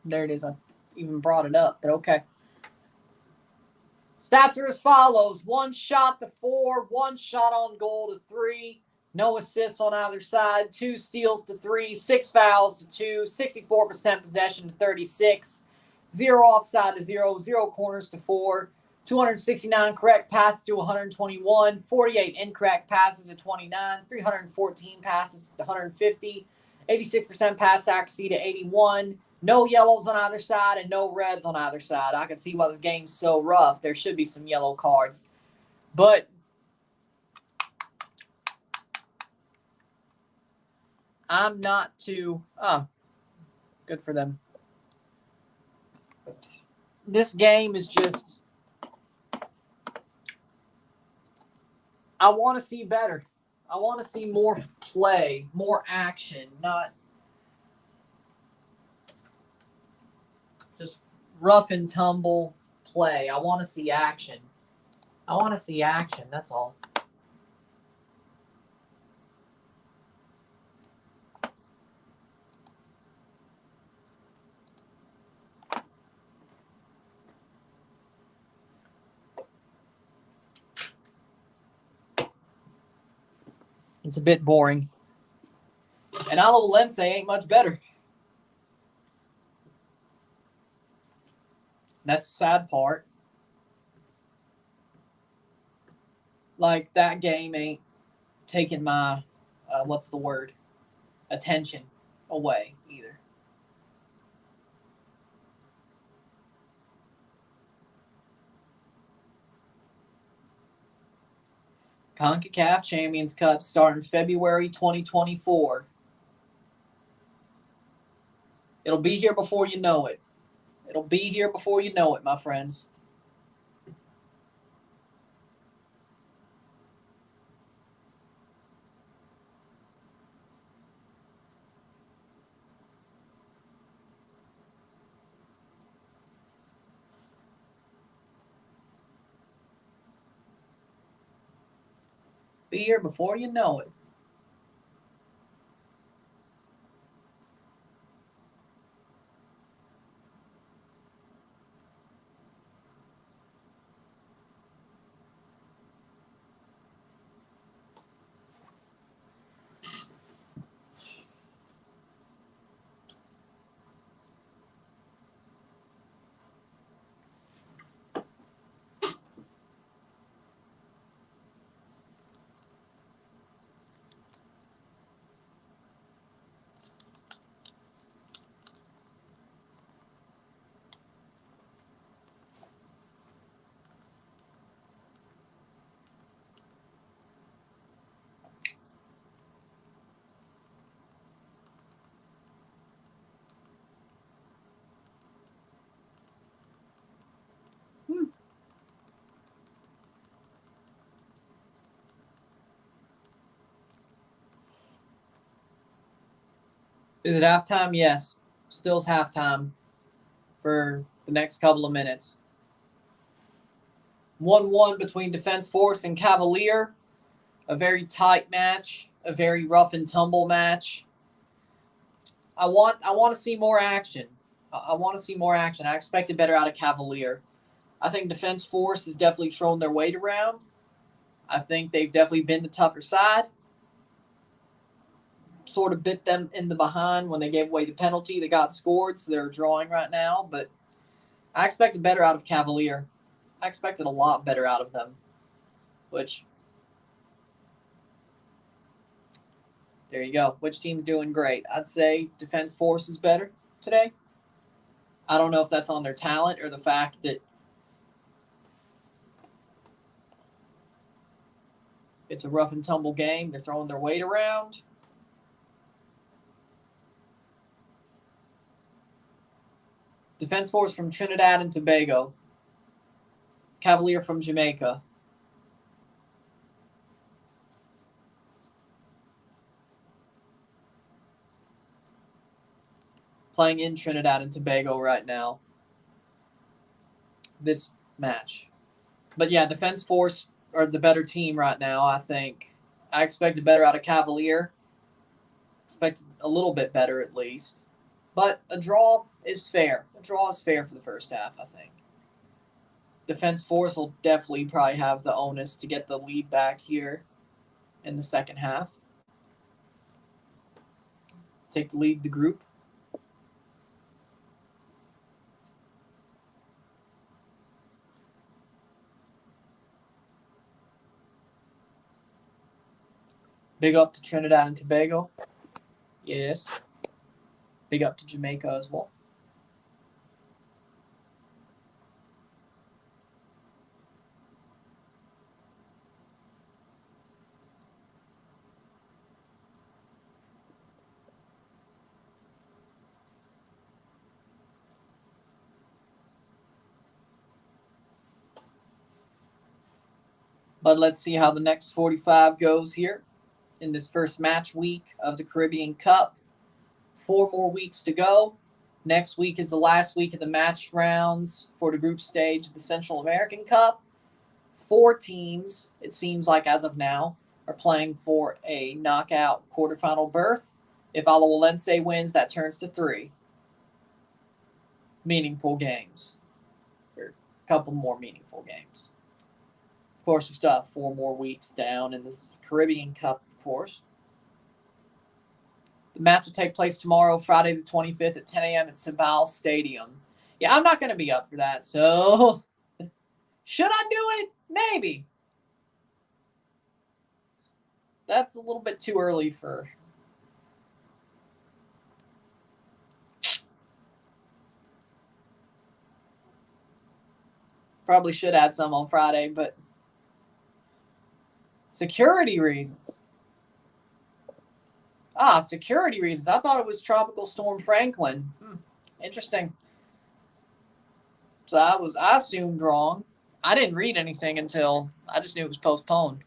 There it is. I even brought it up, but okay. Stats are as follows. 1 shot to 4, 1 shot on goal to 3, no assists on either side, 2 steals to 3, 6 fouls to 2, 64% possession to 36, 0 offside to 0, 0 corners to 4, 269 correct passes to 121, 48 incorrect passes to 29, 314 passes to 150, 86% pass accuracy to 81, no yellows on either side and no reds on either side. I can see why the game's so rough. There should be some yellow cards. But I'm not too... good for them. This game is just... I want to see better. I want to see more play, more action, not just rough and tumble play. I want to see action. That's all. It's a bit boring. And Alajuelense ain't much better. That's the sad part. Like, that game ain't taking my, attention away either. CONCACAF Champions Cup starting February 2024. It'll be here before you know it. It'll be here before you know it, my friends. Be here before you know it. Is it halftime? Yes. Still's halftime for the next couple of minutes. 1-1 between Defense Force and Cavalier. A very tight match. A very rough and tumble match. I want to see more action. I expected better out of Cavalier. I think Defense Force has definitely thrown their weight around. I think they've definitely been the tougher side. Sort of bit them in the behind when they gave away the penalty. They got scored, so they're drawing right now. But I expected better out of Cavalier. I expected a lot better out of them. Which, there you go. Which team's doing great? I'd say Defense Force is better today. I don't know if that's on their talent or the fact that it's a rough and tumble game. They're throwing their weight around. Defense Force from Trinidad and Tobago. Cavalier from Jamaica. Playing in Trinidad and Tobago right now. This match. But yeah, Defense Force are the better team right now, I think. I expected better out of Cavalier. Expected a little bit better at least. But a draw is fair. A draw is fair for the first half, I think. Defense Force will definitely probably have the onus to get the lead back here in the second half. Take the lead, the group. Big up to Trinidad and Tobago. Yes. Big up to Jamaica as well. But let's see how the next 45 goes here in this first match week of the Caribbean Cup. 4 more weeks to go. Next week is the last week of the match rounds for the group stage of the Central American Cup. 4 teams, it seems like as of now, are playing for a knockout quarterfinal berth. If Alajuelense wins, that turns to 3 meaningful games. Or a couple more meaningful games. Of course, we still have 4 more weeks down in this Caribbean Cup, of course. The match will take place tomorrow, Friday the 25th at 10 a.m. at Cibao Stadium. Yeah, I'm not going to be up for that, so should I do it? Maybe. That's a little bit too early for... Probably should add some on Friday, but security reasons. Security reasons. I thought it was Tropical Storm Franklin. Interesting. So I assumed wrong. I didn't read anything until I just knew it was postponed.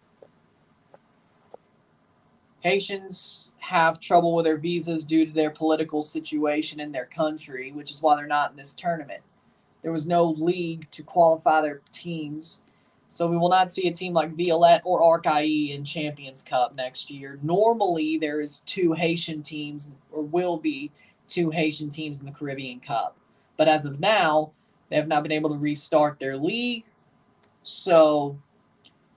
Haitians have trouble with their visas due to their political situation in their country, which is why they're not in this tournament. There was no league to qualify their teams, so we will not see a team like Violette or Arc-IE in Champions Cup next year. Normally, there is 2 Haitian teams, or will be 2 Haitian teams in the Caribbean Cup. But as of now, they have not been able to restart their league, so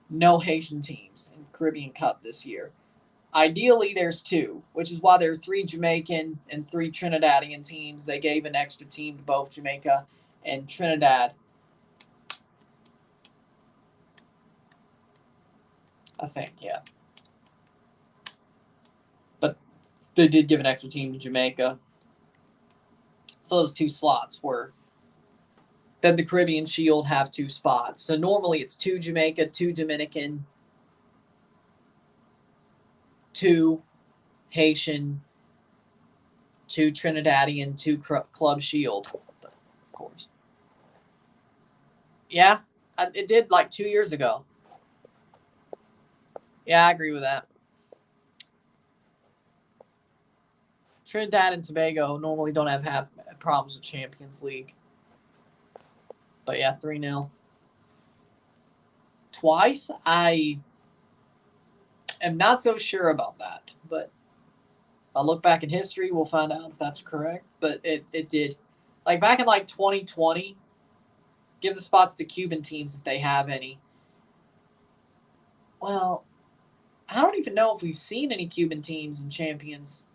no Haitian teams in Caribbean Cup this year. Ideally, there's 2, which is why there are 3 Jamaican and 3 Trinidadian teams. They gave an extra team to both Jamaica and Trinidad. I think, yeah. But they did give an extra team to Jamaica. So those 2 slots were... Then the Caribbean Shield have 2 spots. So normally it's 2 Jamaica, 2 Dominican, 2 Haitian, 2 Trinidadian, 2 Club Shield, of course. Yeah, it did like 2 years ago. Yeah, I agree with that. Trinidad and Tobago normally don't have problems with Champions League. But yeah, 3-0. Twice? I am not so sure about that. But if I look back in history, we'll find out if that's correct. But it did. Like back in like 2020, give the spots to Cuban teams if they have any. Well, I don't even know if we've seen any Cuban teams in Champions.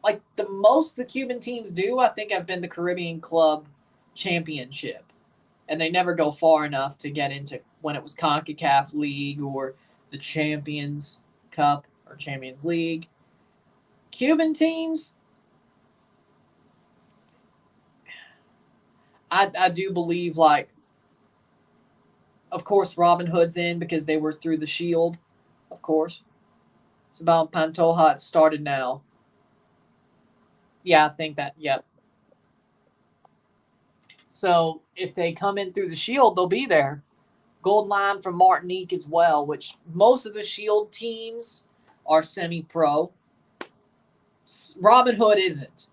Like the most the Cuban teams do, I think, have been the Caribbean Club Championship. And they never go far enough to get into when it was CONCACAF League or the Champions Cup or Champions League. Cuban teams, I do believe, like, of course, Robin Hood's in because they were through the Shield, of course. It's about Pantoja. It started now. Yeah, I think that, yep. So if they come in through the Shield, they'll be there. Gold Line from Martinique as well, which most of the Shield teams are semi-pro. Robin Hood isn't,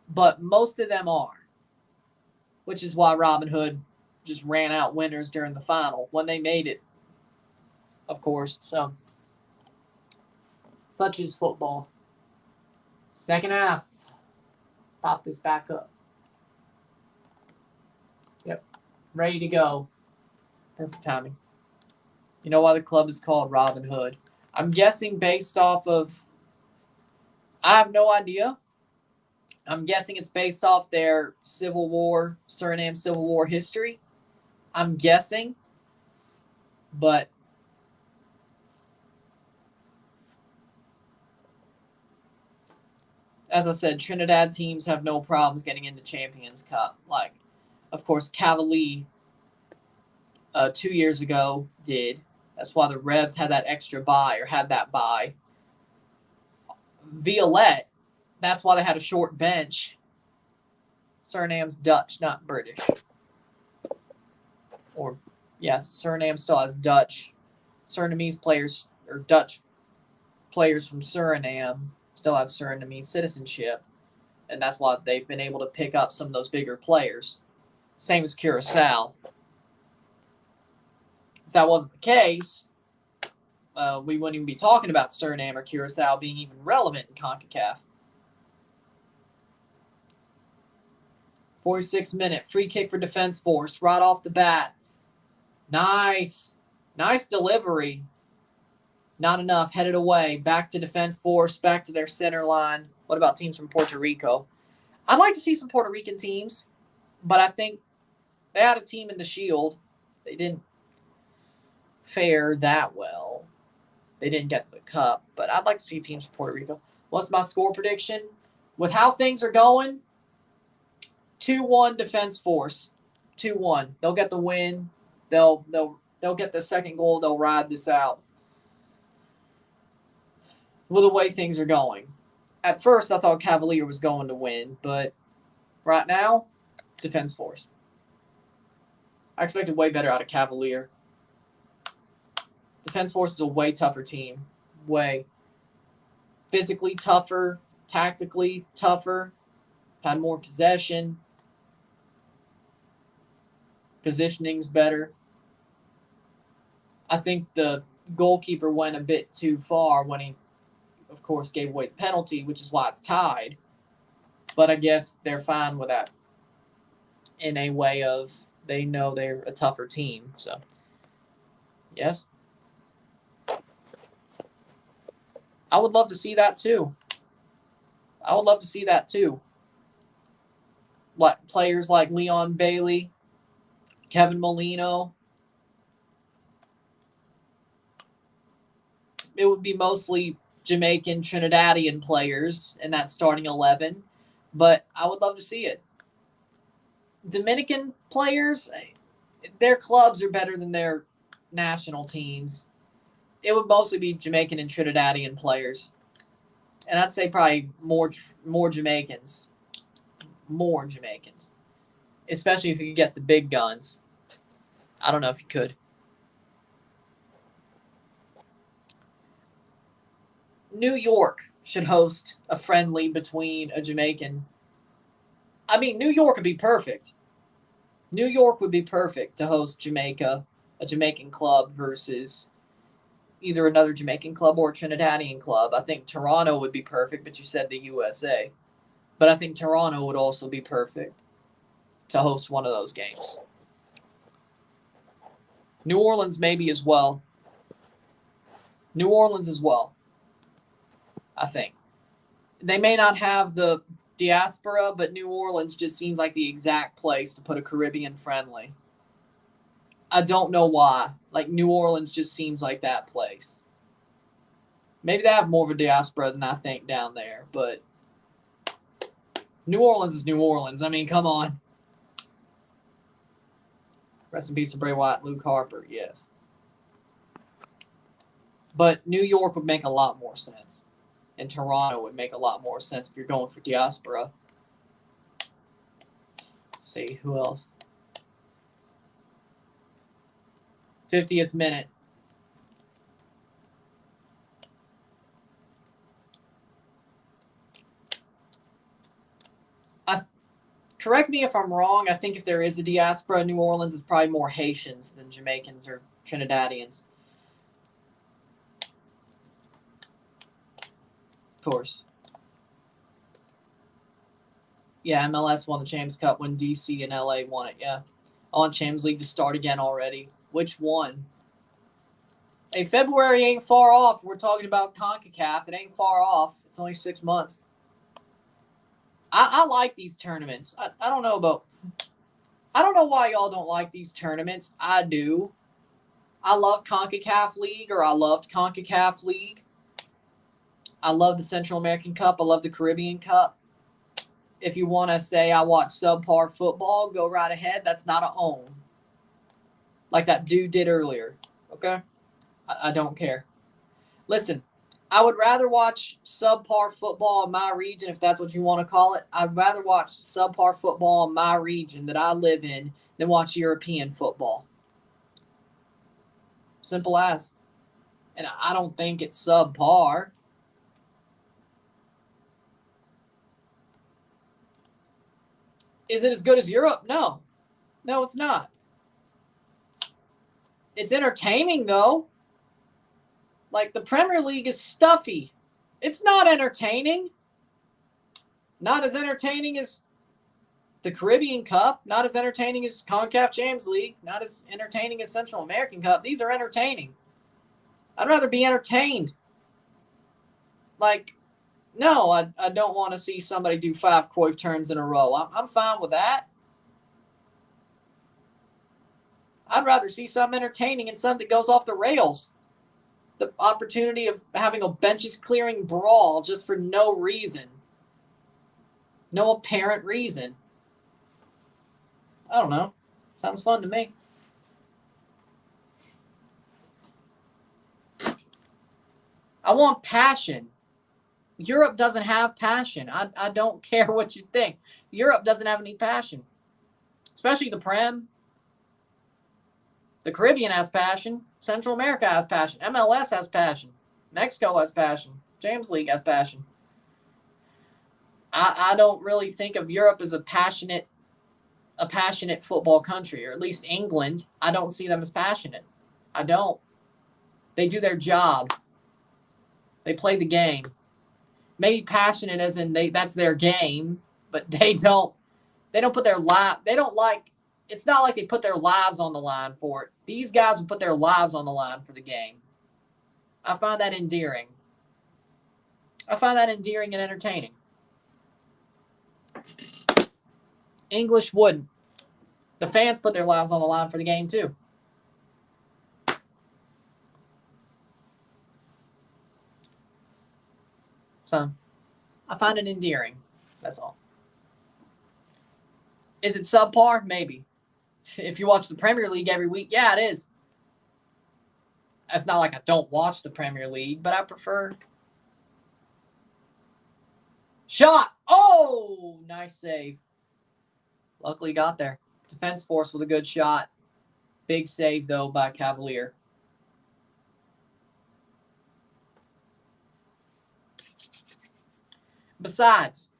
but most of them are, which is why Robin Hood just ran out winners during the final when they made it, of course. So, such is football. Second half. Pop this back up. Yep. Ready to go. Perfect timing. You know why the club is called Robin Hood? I'm guessing based off of... I have no idea. I'm guessing it's based off their Civil War, Suriname Civil War history. I'm guessing. But... as I said, Trinidad teams have no problems getting into Champions Cup. Like, of course, Cavalier 2 years ago did. That's why the Revs had that extra bye or had that bye. Violet, that's why they had a short bench. Suriname's Dutch, not British. Or, yes, Suriname still has Dutch. Surinamese players, or Dutch players from Suriname, still have Surinamese citizenship. And that's why they've been able to pick up some of those bigger players. Same as Curacao. If that wasn't the case, we wouldn't even be talking about Suriname or Curacao being even relevant in CONCACAF. 46th minute, free kick for Defense Force right off the bat. Nice. Nice delivery. Not enough. Headed away. Back to Defense Force. Back to their center line. What about teams from Puerto Rico? I'd like to see some Puerto Rican teams, but I think they had a team in the Shield. They didn't fare that well. They didn't get to the Cup, but I'd like to see teams from Puerto Rico. What's my score prediction? With how things are going, 2-1 Defense Force. 2-1. They'll get the win. They'll get the second goal. They'll ride this out. With the way things are going. At first, I thought Cavalier was going to win, but right now, Defense Force. I expected way better out of Cavalier. Defense Force is a way tougher team. Way. Physically tougher, tactically tougher, had more possession. Positioning's better. I think the goalkeeper went a bit too far when he, of course, gave away the penalty, which is why it's tied. But I guess they're fine with that in a way of they know they're a tougher team. So, yes. I would love to see that too. I would love to see that too. Like players like Leon Bailey, Kevin Molino. It would be mostly Jamaican, Trinidadian players in that starting 11, but I would love to see it. Dominican players, their clubs are better than their national teams. It would mostly be Jamaican and Trinidadian players. And I'd say probably more Jamaicans. More Jamaicans. Especially if you could get the big guns. I don't know if you could. New York should host a friendly between a Jamaican. I mean, New York would be perfect. New York would be perfect to host Jamaica, a Jamaican club versus either another Jamaican club or a Trinidadian club. I think Toronto would be perfect, but you said the USA. But I think Toronto would also be perfect to host one of those games. New Orleans maybe as well. New Orleans as well, I think. They may not have the diaspora, but New Orleans just seems like the exact place to put a Caribbean friendly. I don't know why. Like, New Orleans just seems like that place. Maybe they have more of a diaspora than I think down there, but New Orleans is New Orleans. I mean, come on. Rest in peace to Bray Wyatt and Luke Harper, yes. But New York would make a lot more sense. And Toronto would make a lot more sense if you're going for diaspora. Let's see, who else? 50th minute. Correct me if I'm wrong. I think if there is a diaspora in New Orleans, it's probably more Haitians than Jamaicans or Trinidadians. Of course. Yeah, MLS won the Champions Cup when DC and LA won it. Yeah. I want Champions League to start again already. Which one? Hey, February ain't far off. We're talking about CONCACAF. It ain't far off. It's only 6 months. I like these tournaments. I don't know about. I don't know why y'all don't like these tournaments. I do. I love CONCACAF League, or I loved CONCACAF League. I love the Central American Cup. I love the Caribbean Cup. If you want to say I watch subpar football, go right ahead. That's not a own. Like that dude did earlier. Okay? I don't care. Listen, I would rather watch subpar football in my region, if that's what you want to call it. I'd rather watch subpar football in my region that I live in than watch European football. Simple as. And I don't think it's subpar. Is it as good as Europe? No. No, it's not. It's entertaining, though. Like, the Premier League is stuffy. It's not entertaining. Not as entertaining as the Caribbean Cup. Not as entertaining as CONCACAF Champions League. Not as entertaining as Central American Cup. These are entertaining. I'd rather be entertained. Like, no, I don't want to see somebody do 5 Cruyff turns in a row. I'm fine with that. I'd rather see something entertaining and something that goes off the rails. The opportunity of having a benches clearing brawl just for no reason. No apparent reason. I don't know. Sounds fun to me. I want passion. Europe doesn't have passion. I don't care what you think. Europe doesn't have any passion. Especially the Prem. The Caribbean has passion. Central America has passion. MLS has passion. Mexico has passion. Champions League has passion. I don't really think of Europe as a passionate football country, or at least England. I don't see them as passionate. I don't. They do their job. They play the game. Maybe passionate as in that's their game, but they don't put their life. They don't like. It's not like they put their lives on the line for it. These guys will put their lives on the line for the game. I find that endearing. I find that endearing and entertaining. English wouldn't. The fans put their lives on the line for the game too. So, I find it endearing. That's all. Is it subpar? Maybe. If you watch the Premier League every week, yeah, it is. It's not like I don't watch the Premier League, but I prefer. Shot! Oh! Nice save. Luckily got there. Defense force with a good shot. Big save, though, by Cavalier. Besides,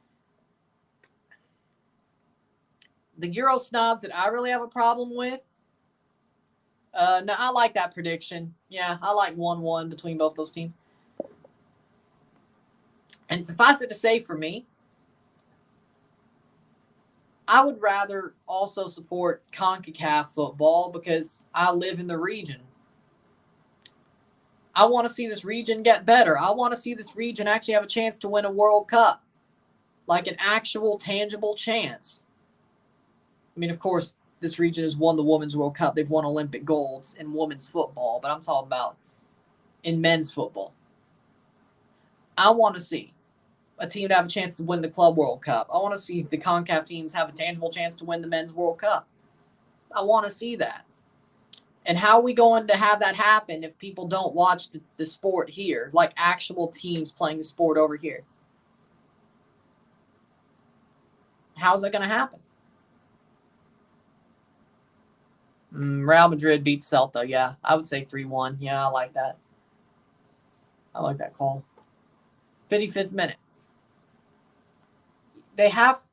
the Euro snobs that I really have a problem with, no, I like that prediction. Yeah, I like 1-1 between both those teams. And suffice it to say for me, I would rather also support CONCACAF football because I live in the region. I want to see this region get better. I want to see this region actually have a chance to win a World Cup. Like an actual, tangible chance. I mean, of course, this region has won the Women's World Cup. They've won Olympic golds in women's football, but I'm talking about in men's football. I want to see a team to have a chance to win the Club World Cup. I want to see the CONCACAF teams have a tangible chance to win the Men's World Cup. I want to see that. And how are we going to have that happen if people don't watch the sport here, like actual teams playing the sport over here? How's that going to happen? Real Madrid beats Celta. Yeah, I would say 3-1. Yeah, I like that. I like that call. 55th minute.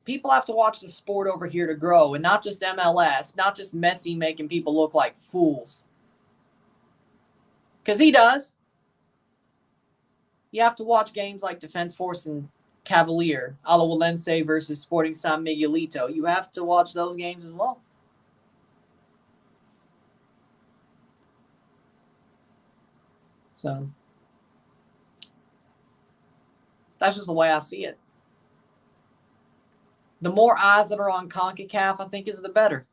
People have to watch the sport over here to grow, and not just MLS, not just Messi making people look like fools. Because he does. You have to watch games like Defense Force and Cavalier, Alajuelense versus Sporting San Miguelito. You have to watch those games as well. So that's just the way I see it. The more eyes that are on CONCACAF, I think, is the better.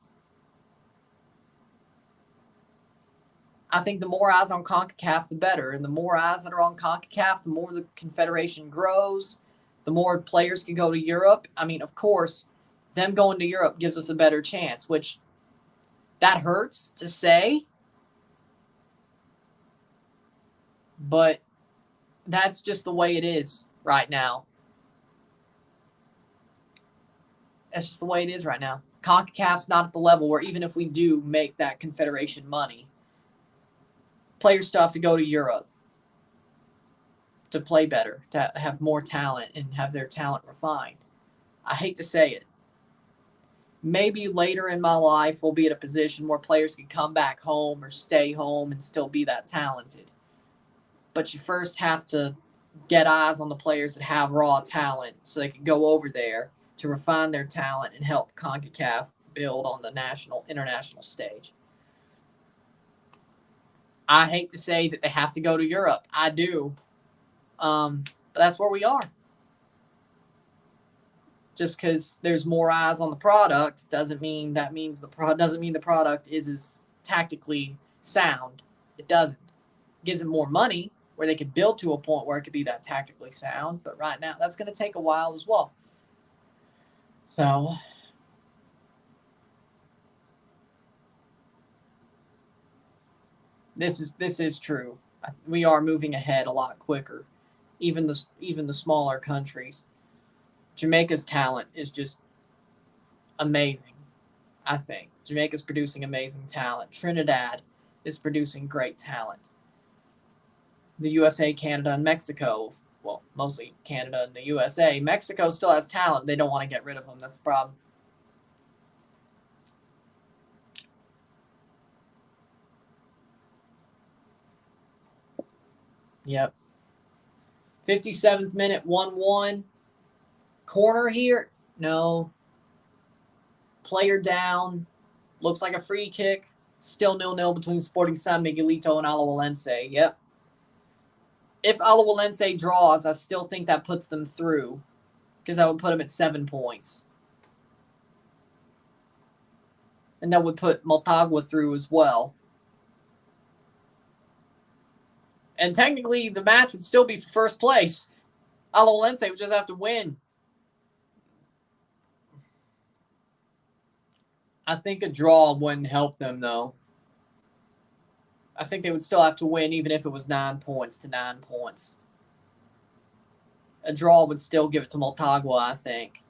I think the more eyes on CONCACAF, the better. And the more eyes that are on CONCACAF, the more the Confederation grows, the more players can go to Europe. I mean, of course, them going to Europe gives us a better chance, which that hurts to say. But that's just the way it is right now. That's just the way it is right now. CONCACAF's not at the level where even if we do make that Confederation money, players still have to go to Europe to play better, to have more talent and have their talent refined. I hate to say it. Maybe later in my life we'll be at a position where players can come back home or stay home and still be that talented. But you first have to get eyes on the players that have raw talent so they can go over there to refine their talent and help CONCACAF build on the international stage. I hate to say that they have to go to Europe. I do. But that's where we are. Just because there's more eyes on the product doesn't mean the product is as tactically sound. It doesn't. It gives them more money where they could build to a point where it could be that tactically sound. But right now, that's going to take a while as well. So this is true. We are moving ahead a lot quicker. Even the smaller countries. Jamaica's talent is just amazing, I think. Jamaica's producing amazing talent. Trinidad is producing great talent. The USA, Canada, and Mexico, well, mostly Canada and the USA. Mexico still has talent. They don't want to get rid of them. That's the problem. Yep. 57th minute, 1-1. Corner here? No. Player down. Looks like a free kick. Still 0-0 between Sporting San Miguelito and Alajuelense. Yep. If Alajuelense draws, I still think that puts them through because that would put them at 7 points. And that would put Motagua through as well. And technically, the match would still be for first place. Alajuelense would just have to win. I think a draw wouldn't help them, though. I think they would still have to win even if it was 9 points to 9 points. A draw would still give it to Motagua, I think.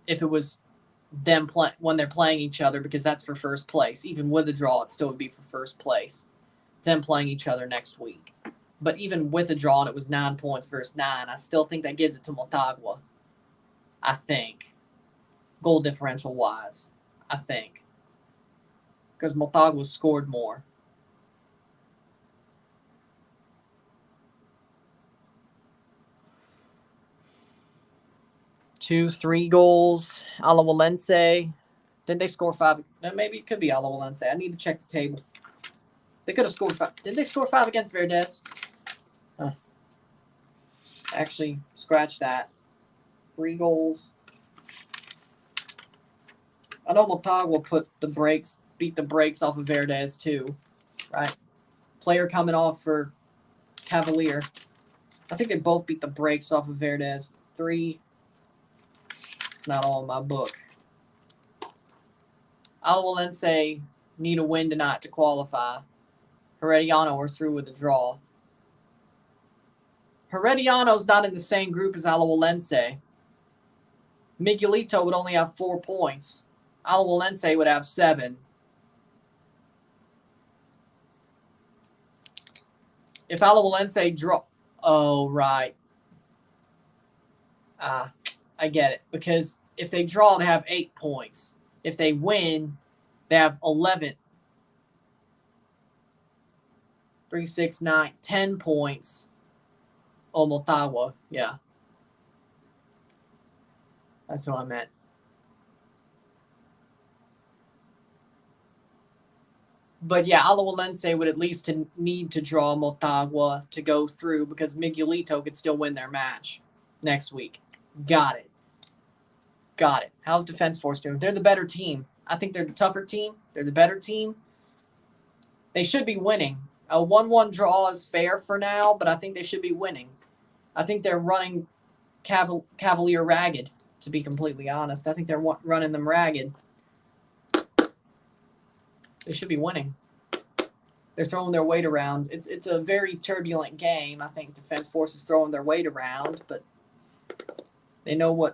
If it was them when they're playing each other, because that's for first place. Even with a draw, it still would be for first place. Them playing each other next week. But even with a draw and it was 9 points versus 9, I still think that gives it to Motagua. I think. Goal differential wise. I think. Because Motagua scored more. Two, 3 goals. Alajuelense. Didn't they score 5? No, maybe it could be Alajuelense. I need to check the table. They could have scored 5. Did they score 5 against Yepez? Actually, scratch that. 3 goals. I know Motagua beat the brakes off of Yepez too, right? Player coming off for Cavalier. I think they both beat the brakes off of Yepez. 3. It's not all in my book. Alajuelense need a win tonight to qualify. Herediano are through with a draw. Herediano's not in the same group as Alajuelense. Miguelito would only have 4 points. Alajuelense would have 7. If Alajuelense draw... Oh, right. I get it. Because if they draw, they have 8 points. If they win, they have 11. 3, 6, 9, 10 points. Oh, Motagua. Yeah. That's what I meant. But yeah, Alajuelense would at least need to draw Motagua to go through because Miguelito could still win their match next week. Got it. How's Defense Force doing? They're the better team. I think they're the tougher team. They're the better team. They should be winning. A 1-1 draw is fair for now, but I think they should be winning. I think they're running Cavalier ragged, to be completely honest. I think they're running them ragged. They should be winning. They're throwing their weight around. It's a very turbulent game. I think Defense Force is throwing their weight around, but they know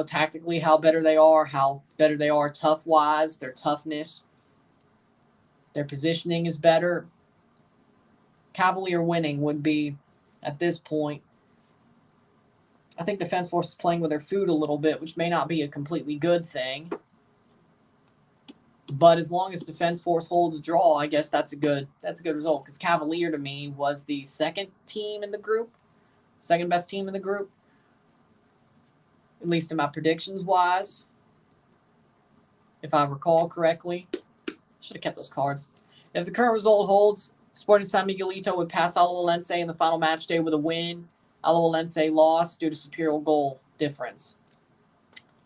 tactically how better they are tough-wise, their toughness. Their positioning is better. Cavalier winning would be, at this point, I think Defense Force is playing with their food a little bit, which may not be a completely good thing. But as long as Defense Force holds a draw, I guess that's a good result. Because Cavalier, to me, was the second best team in the group. At least in my predictions-wise. If I recall correctly. Should have kept those cards. If the current result holds, Sporting San Miguelito would pass Alajuelense in the final match day with a win. Alajuelense lost due to superior goal difference.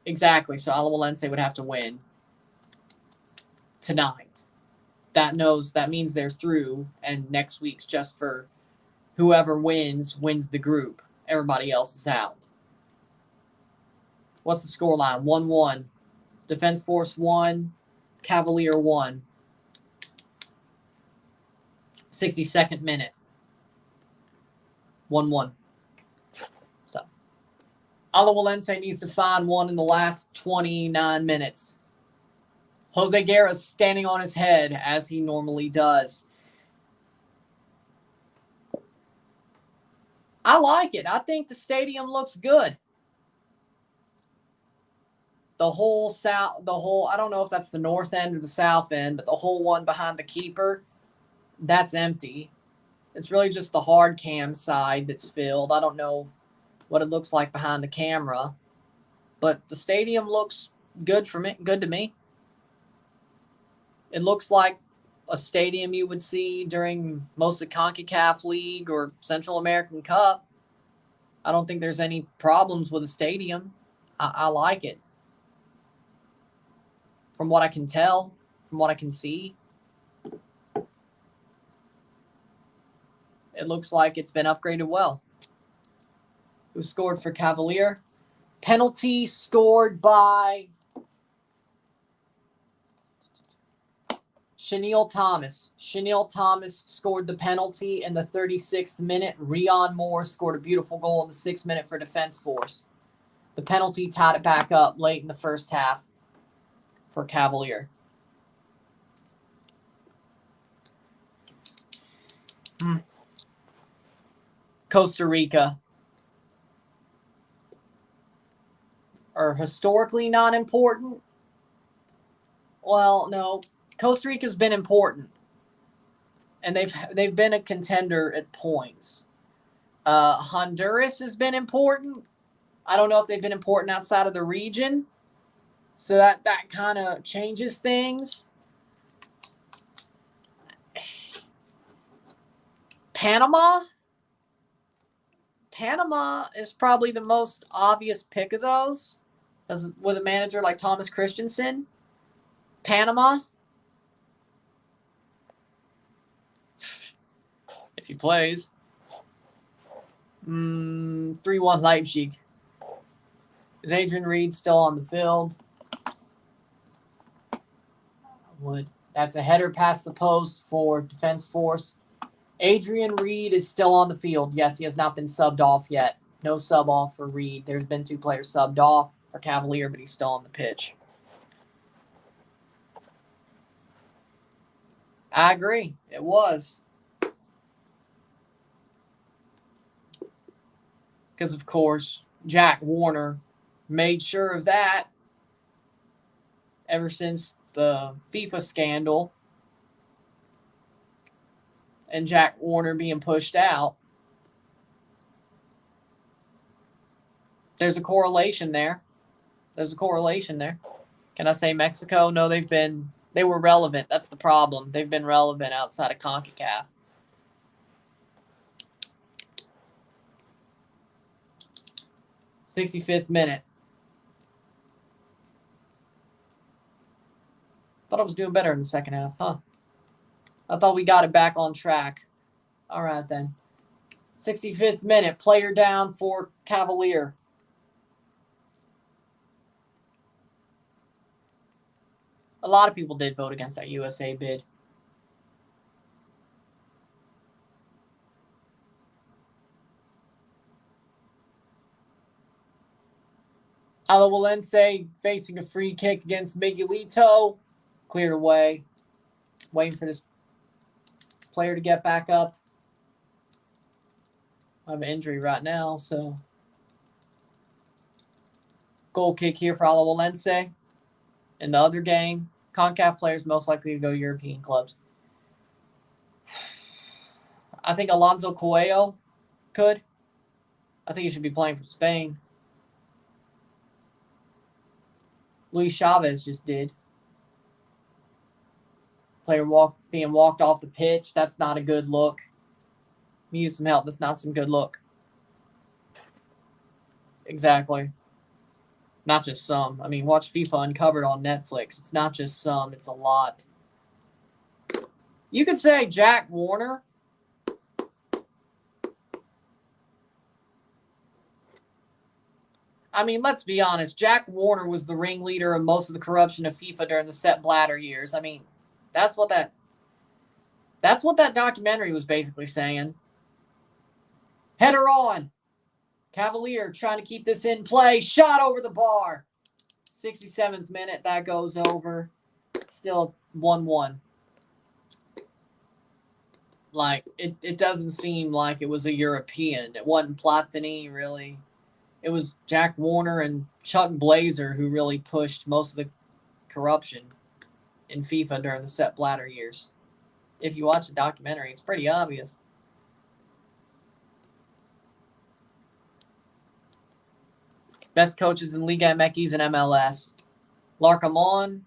Exactly. So Alajuelense would have to win tonight. That means they're through, and next week's just for whoever wins the group. Everybody else is out. What's the scoreline? 1-1. Defense Force 1, Cavalier 1. 62nd minute. 1-1. So, Alajuelense needs to find one in the last 29 minutes. Jose Guerra's standing on his head, as he normally does. I like it. I think the stadium looks good. I don't know if that's the north end or the south end, but the whole one behind the keeper, that's empty. It's really just the hard cam side that's filled. I don't know what it looks like behind the camera, but the stadium looks good to me. It looks like a stadium you would see during most of the CONCACAF League or Central American Cup. I don't think there's any problems with the stadium. I like it. From what I can tell, from what I can see, it looks like it's been upgraded well. Who scored for Cavalier? Penalty scored by Chenille Thomas. Chenille Thomas scored the penalty in the 36th minute. Rion Moore scored a beautiful goal in the 6th minute for Defense Force. The penalty tied it back up late in the first half for Cavalier. Costa Rica are historically not important. Well, no. Costa Rica's been important, and they've been a contender at points. Honduras has been important. I don't know if they've been important outside of the region, so that kind of changes things. Panama is probably the most obvious pick of those, with a manager like Thomas Christensen. Panama. If he plays. 3-1 Leipzig. Is Adrian Reed still on the field? That's a header past the post for Defense Force. Adrian Reed is still on the field. Yes, he has not been subbed off yet. No sub off for Reed. There's been 2 players subbed off for Cavalier, but he's still on the pitch. I agree. It was. Because, of course, Jack Warner made sure of that ever since the FIFA scandal and Jack Warner being pushed out. There's a correlation there. Can I say Mexico? No, they were relevant. That's the problem. They've been relevant outside of CONCACAF. '65th minute. Thought I was doing better in the second half, huh? I thought we got it back on track. All right, then. 65th minute, player down for Cavalier. A lot of people did vote against that USA bid. Alajuelense facing a free kick against Miguelito. Cleared away. Waiting for this player to get back up. I have an injury right now, so. Goal kick here for Alajuelense. In the other game, CONCACAF players most likely to go European clubs. I think Alonso Coelho could. I think he should be playing for Spain. Luis Chavez just did. Player being walked off the pitch. That's not a good look. Need some help. That's not some good look. Exactly. Not just some. I mean, watch FIFA Uncovered on Netflix. It's not just some. It's a lot. You could say Jack Warner. I mean, let's be honest. Jack Warner was the ringleader of most of the corruption of FIFA during the Sepp Blatter years. I mean, that's what that documentary was basically saying. Header on. Cavalier trying to keep this in play. Shot over the bar. 67th minute. That goes over. Still 1-1. Like, it doesn't seem like it was a European. It wasn't Platini, really. It was Jack Warner and Chuck Blazer who really pushed most of the corruption in FIFA during the Sepp Blatter years. If you watch the documentary, it's pretty obvious. Best coaches in Liga MX and MLS. Larcamon.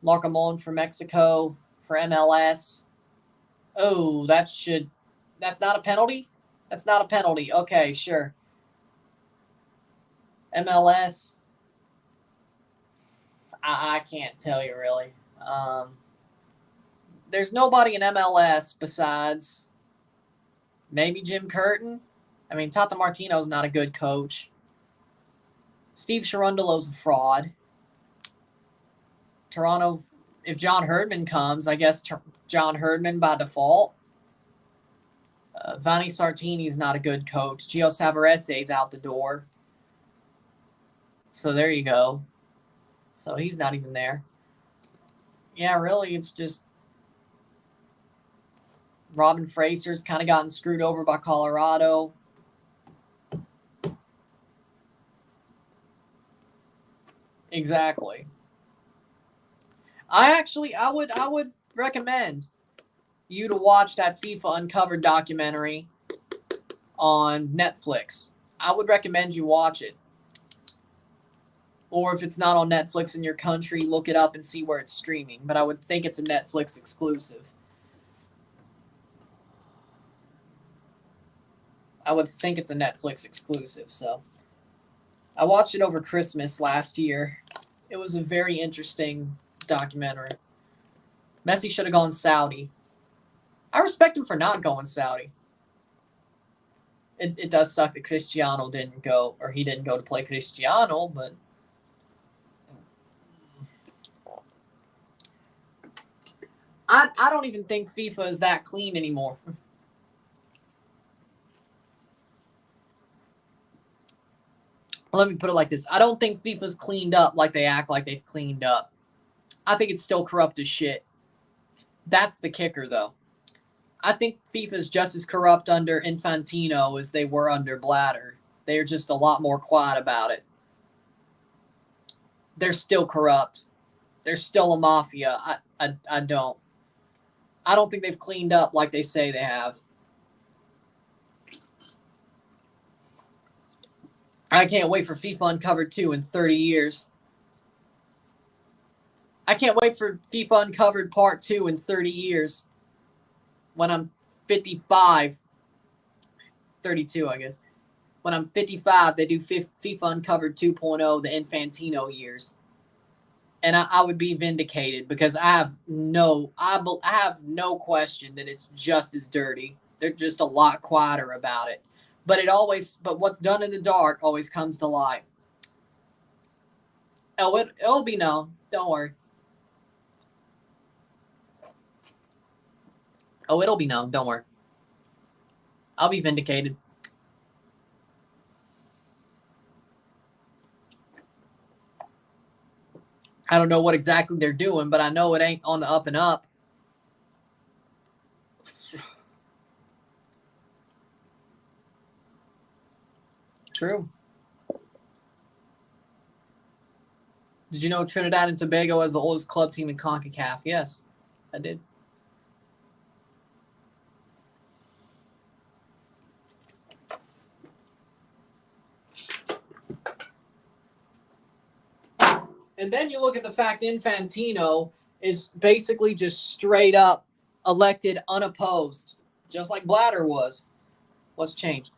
Larcamon for Mexico, for MLS. Oh, that's not a penalty? That's not a penalty. Okay, sure. MLS. I can't tell you, really. There's nobody in MLS besides maybe Jim Curtin. I mean, Tata Martino's not a good coach. Steve Cherundolo's a fraud. Toronto, if John Herdman comes, I guess John Herdman by default. Vanni Sartini's not a good coach. Gio Savarese's out the door. So there you go. So he's not even there. Yeah, really, it's just Robin Fraser's kind of gotten screwed over by Colorado. Exactly. I would recommend you to watch that FIFA Uncovered documentary on Netflix. I would recommend you watch it. Or if it's not on Netflix in your country, look it up and see where it's streaming. But I would think it's a Netflix exclusive. So I watched it over Christmas last year. It was a very interesting documentary. Messi should have gone Saudi. I respect him for not going Saudi. It does suck that Cristiano didn't go, or he didn't go to play Cristiano, but I don't even think FIFA is that clean anymore. Let me put it like this. I don't think FIFA's cleaned up like they act like they've cleaned up. I think it's still corrupt as shit. That's the kicker, though. I think FIFA's just as corrupt under Infantino as they were under Blatter. They're just a lot more quiet about it. They're still corrupt. They're still a mafia. I don't. I don't think they've cleaned up like they say they have. I can't wait for FIFA Uncovered 2 in 30 years. I can't wait for FIFA Uncovered Part 2 in 30 years. When I'm 55. 32, I guess. When I'm 55, they do FIFA Uncovered 2.0, the Infantino years. And I would be vindicated because I have no question that it's just as dirty. They're just a lot quieter about it. But what's done in the dark always comes to light. Oh, it'll be known. Don't worry. Oh, it'll be known. Don't worry. I'll be vindicated. I don't know what exactly they're doing, but I know it ain't on the up and up. True. Did you know Trinidad and Tobago is the oldest club team in CONCACAF? Yes, I did. And then you look at the fact Infantino is basically just straight up elected unopposed, just like Blatter was. What's changed?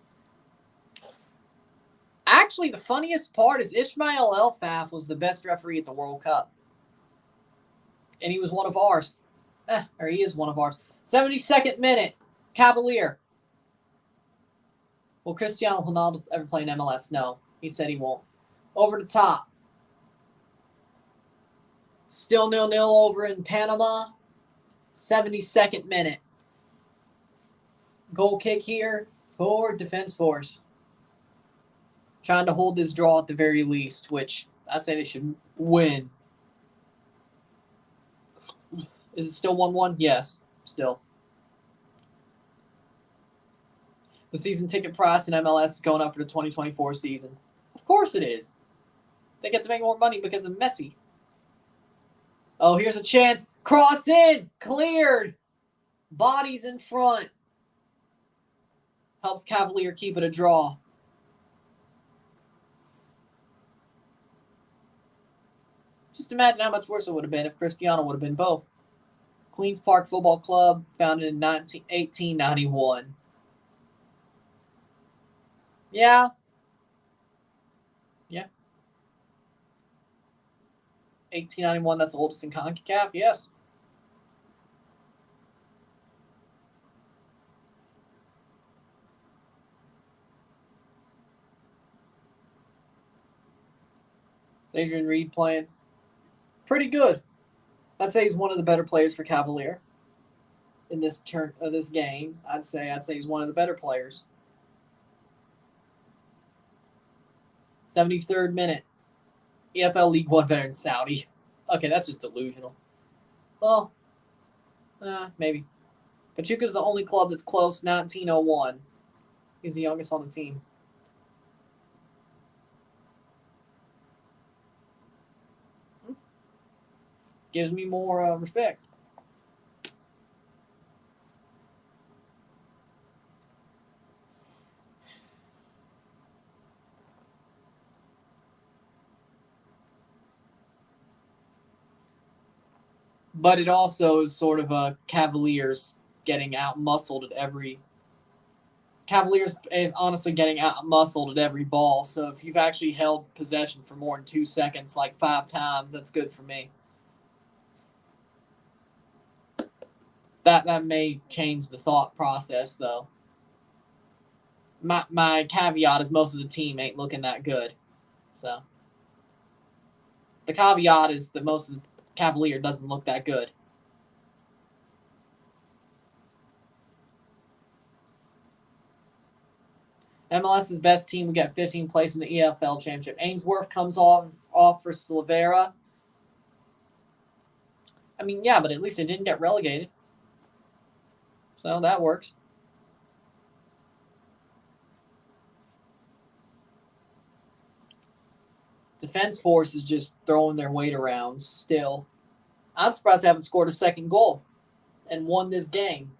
Actually, the funniest part is Ismail El-Faf was the best referee at the World Cup. And he was one of ours. Or he is one of ours. 72nd minute, Cavalier. Will Cristiano Ronaldo ever play in MLS? No. He said he won't. Over the top. Still 0-0 over in Panama. 72nd minute. Goal kick here for Defense Force. Trying to hold this draw at the very least, which I say they should win. Is it still 1-1? Yes, still. The season ticket price in MLS is going up for the 2024 season. Of course it is. They get to make more money because of Messi. Oh, here's a chance. Cross in. Cleared. Bodies in front. Helps Cavalier keep it a draw. Just imagine how much worse it would have been if Cristiano would have been both. Queens Park Football Club, founded in 1891. Yeah. 1891, that's the oldest in CONCACAF, yes. Adrian Reed playing. Pretty good. I'd say he's one of the better players for Cavalier in this game. I'd say he's one of the better players. 73rd minute. EFL League One better than Saudi. Okay, that's just delusional. Well, maybe. Pachuca's the only club that's close. 1901. He's the youngest on the team. Gives me more respect. But it also is sort of a Cavaliers getting out-muscled at every... Cavaliers is honestly getting out-muscled at every ball. So if you've actually held possession for more than 2 seconds, like 5 times, that's good for me. That may change the thought process, though. My caveat is most of the team ain't looking that good. So the caveat is that most of the Cavalier doesn't look that good. MLS's best team, we got 15th place in the EFL Championship. Ainsworth comes off for Silvera. I mean, yeah, but at least they didn't get relegated. So that works. Defense Force is just throwing their weight around still. I'm surprised they haven't scored a second goal and won this game.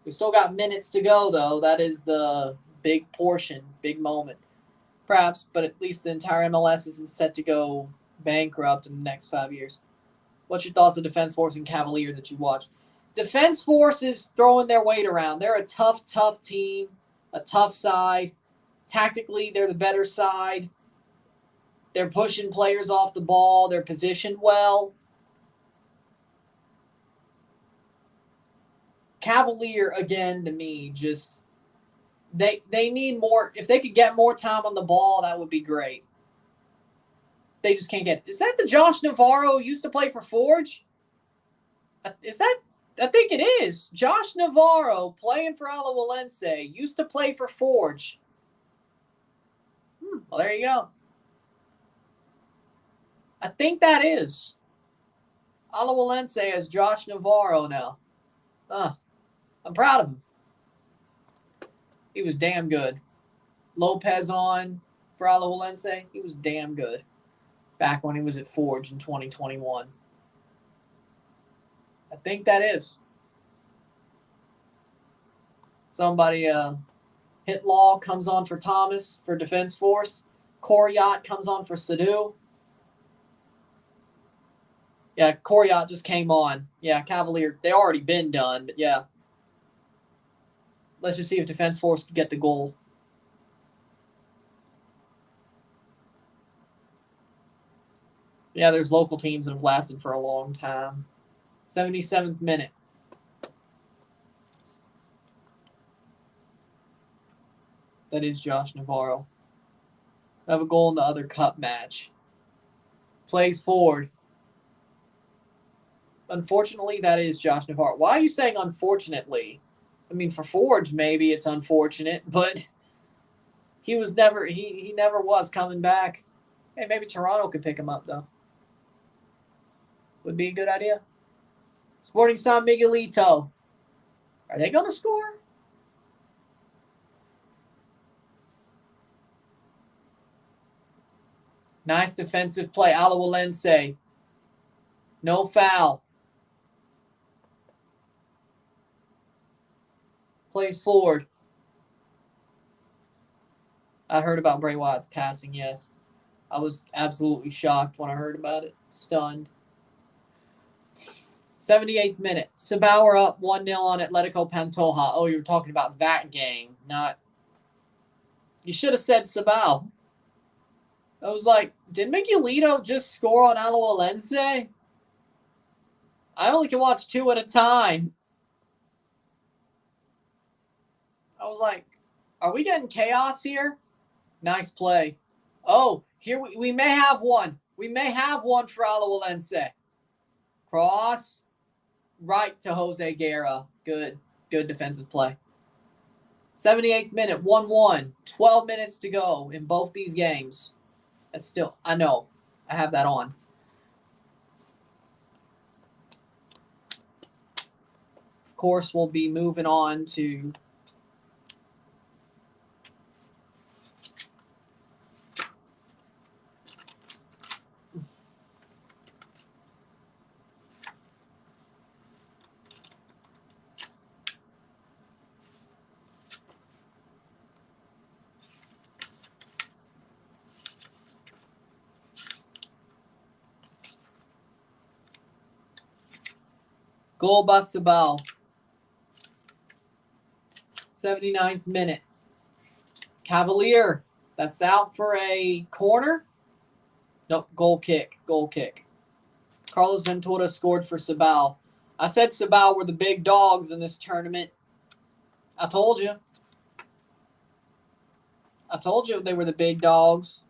We still got minutes to go, though. That is the big portion, big moment. Perhaps, but at least the entire MLS isn't set to go bankrupt in the next 5 years. What's your thoughts of Defense Force and Cavalier that you watch? Defense Force is throwing their weight around. They're a tough team, a tough side. Tactically, they're the better side. They're pushing players off the ball. They're positioned well. Cavalier, again, to me, just they need more. If they could get more time on the ball, that would be great. They just can't get it. Is that the Josh Navarro who used to play for Forge? Is that? I think it is. Josh Navarro, playing for Alajuelense, used to play for Forge. Well, there you go. I think that is. Alajuelense has Josh Navarro now. I'm proud of him. He was damn good. Lopez on for Alajuelense. He was damn good back when he was at Forge in 2021. I think that is. Somebody, Hitlaw comes on for Thomas for Defense Force. Coryat comes on for Sadu. Yeah, Coryat just came on. Yeah, Cavalier, they already been done, but yeah. Let's just see if Defense Force can get the goal. Yeah, there's local teams that have lasted for a long time. 77th minute. That is Josh Navarro. I have a goal in the other cup match. Plays forward. Unfortunately, that is Josh Navarro. Why are you saying unfortunately? I mean, for Forge, maybe it's unfortunate, but he was never he never was coming back. Hey, maybe Toronto could pick him up though. Would be a good idea. Sporting San Miguelito. Are they going to score? Nice defensive play. Alajuelense. No foul. Plays forward. I heard about Bray Wyatt's passing, yes. I was absolutely shocked when I heard about it. Stunned. 78th minute. Sabauer up 1-0 on Atletico Pantoja. Oh, you were talking about that game, not... You should have said Sabau. I was like, did Miguelito just score on Alajuelense? I only can watch 2 at a time. I was like, are we getting chaos here? Nice play. Oh, here we may have one. We may have one for Alajuelense. Cross. Right to Jose Guerra. Good defensive play. 78th minute, 1-1. 12 minutes to go in both these games. That's still, I know. I have that on. Of course, we'll be moving on to goal by Sabal. 79th minute. Cavalier. That's out for a corner. Nope, goal kick. Carlos Ventura scored for Sabal. I said Sabal were the big dogs in this tournament. I told you. They were the big dogs.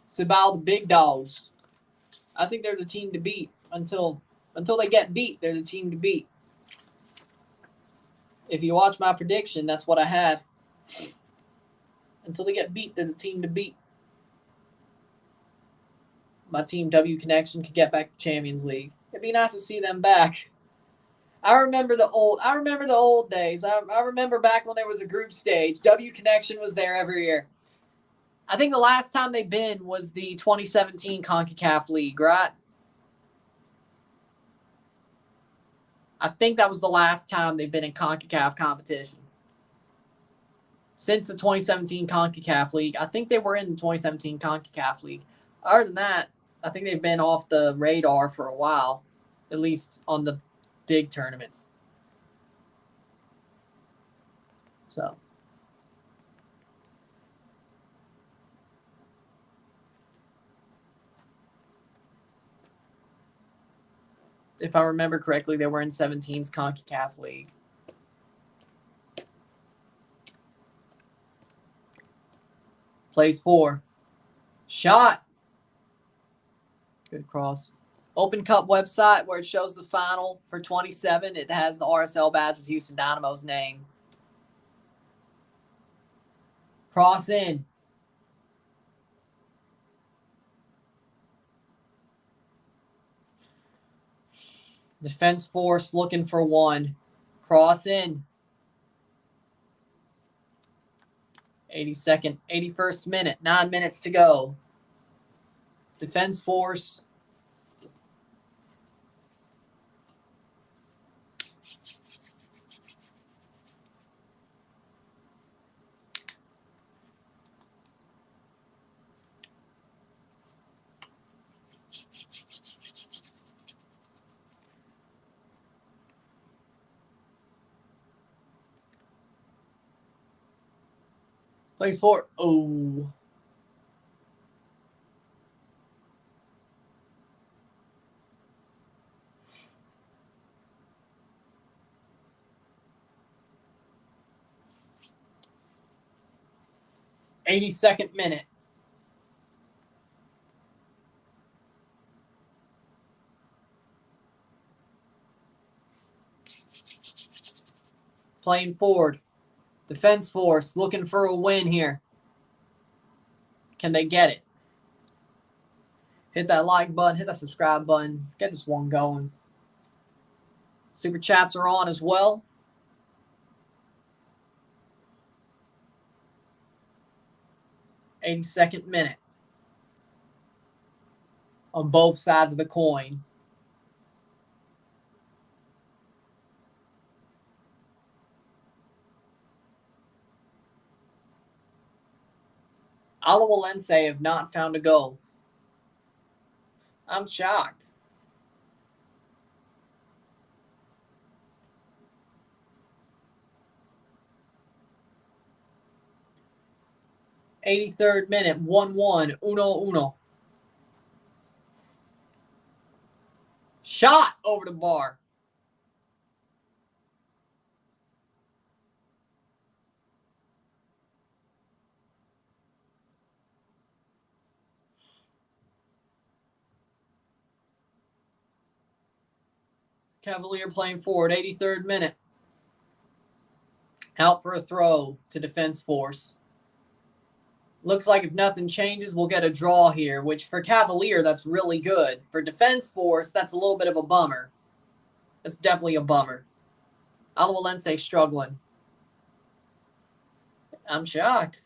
Sabal, the big dogs. I think they're the team to beat until they get beat. They're the team to beat. If you watch my prediction, that's what I had. Until they get beat, they're the team to beat. My team, W Connection, could get back to Champions League. It'd be nice to see them back. I remember the old days. I remember back when there was a group stage. W Connection was there every year. I think the last time they've been was the 2017 CONCACAF League, right? I think that was the last time they've been in CONCACAF competition. Since the 2017 CONCACAF League. I think they were in the 2017 CONCACAF League. Other than that, I think they've been off the radar for a while, at least on the big tournaments. So, if I remember correctly, they were in 17's CONCACAF League. Plays 4. Shot. Good cross. Open Cup website where it shows the final for 27. It has the RSL badge with Houston Dynamo's name. Cross in. Defense force looking for 1. Cross in. 81st minute. 9 minutes to go. Defense force. Plays 4. Oh. '82nd minute. Playing forward. Defense force looking for a win here. Can they get it? Hit that like button. Hit that subscribe button. Get this one going. Super chats are on as well. '82nd minute. On both sides of the coin. Alajuelense have not found a goal. I'm shocked. '83rd minute, 1-1, 1-1. Shot over the bar. Cavalier playing forward, 83rd minute. Out for a throw to defense force. Looks like if nothing changes, we'll get a draw here, which for Cavalier, that's really good. For defense force, that's a little bit of a bummer. That's definitely a bummer. Alajuelense struggling. I'm shocked.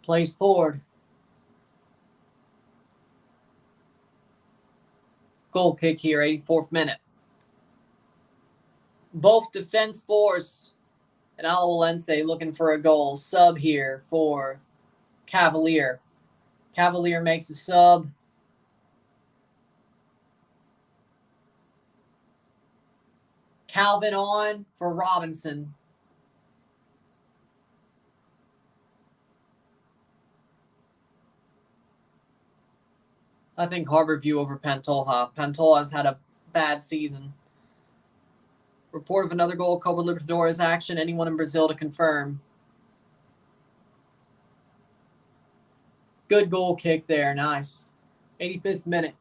Plays forward. Goal kick here, 84th minute. Both defense force and Alajuelense looking for a goal. Sub here for Cavalier. Cavalier makes a sub. Calvin on for Robinson. I think Harborview over Pantoja. Pantoja's had a bad season. Report of another goal, Copa Libertadores action. Anyone in Brazil to confirm. Good goal kick there. Nice. 85th minute.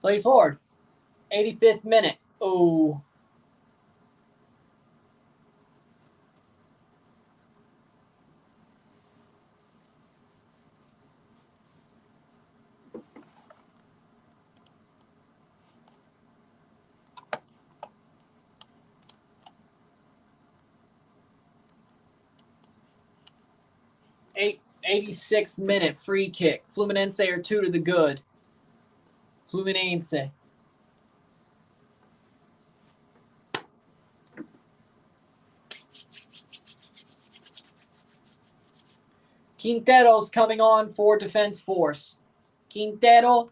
Plays forward. 85th minute. Oh. Eight 86th minute free kick. Fluminense are 2 to the good. Fluminense. Quintero's coming on for Defense Force. Quintero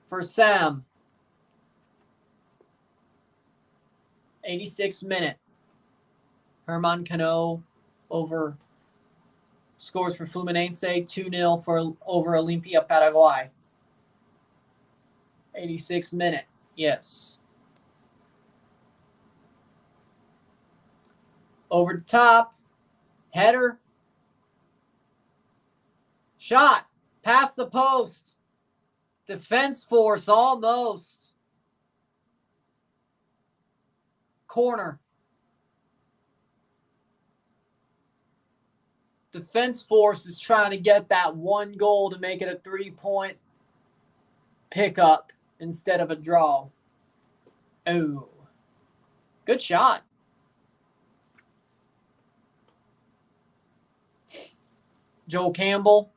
for Sam. 86th minute. Herman Cano over scores for Fluminense 2-0 over Olimpia Paraguay. 86th minute. Yes. Over the top. Header. Shot. Past the post. Defense Force almost. Corner. Defense Force is trying to get that one goal to make it a 3-point pickup instead of a draw. Oh. Good shot. Joel Campbell.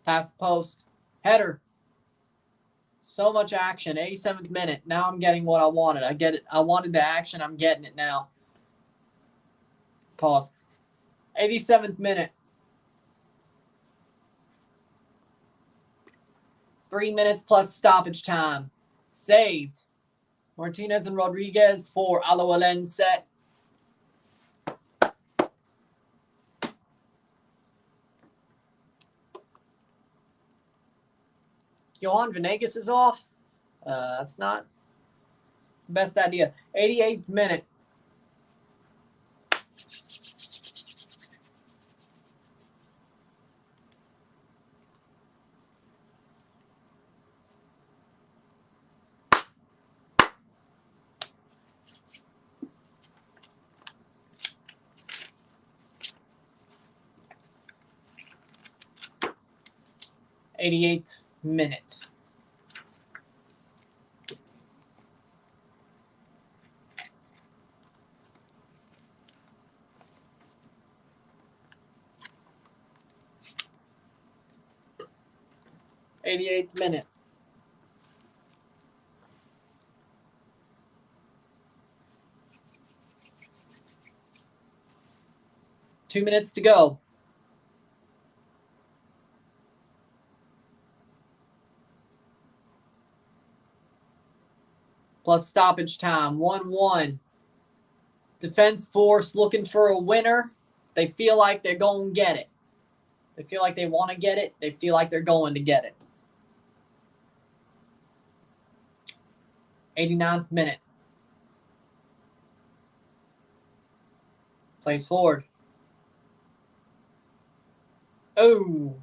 Past the post. Header. So much action. 87th minute. Now I'm getting what I wanted. I get it. I wanted the action. I'm getting it now. Pause. 87th minute. 3 minutes plus stoppage time. Saved. Martinez and Rodriguez for Alajuelense. Johan Venegas is off. That's not the best idea. 88th minute. '88th minute. '88th minute. Two minutes to go. Plus stoppage time. 1-1. Defense Force looking for a winner. They feel like they're going to get it. They feel like they want to get it. They feel like they're going to get it. 89th minute. Plays forward. Oh.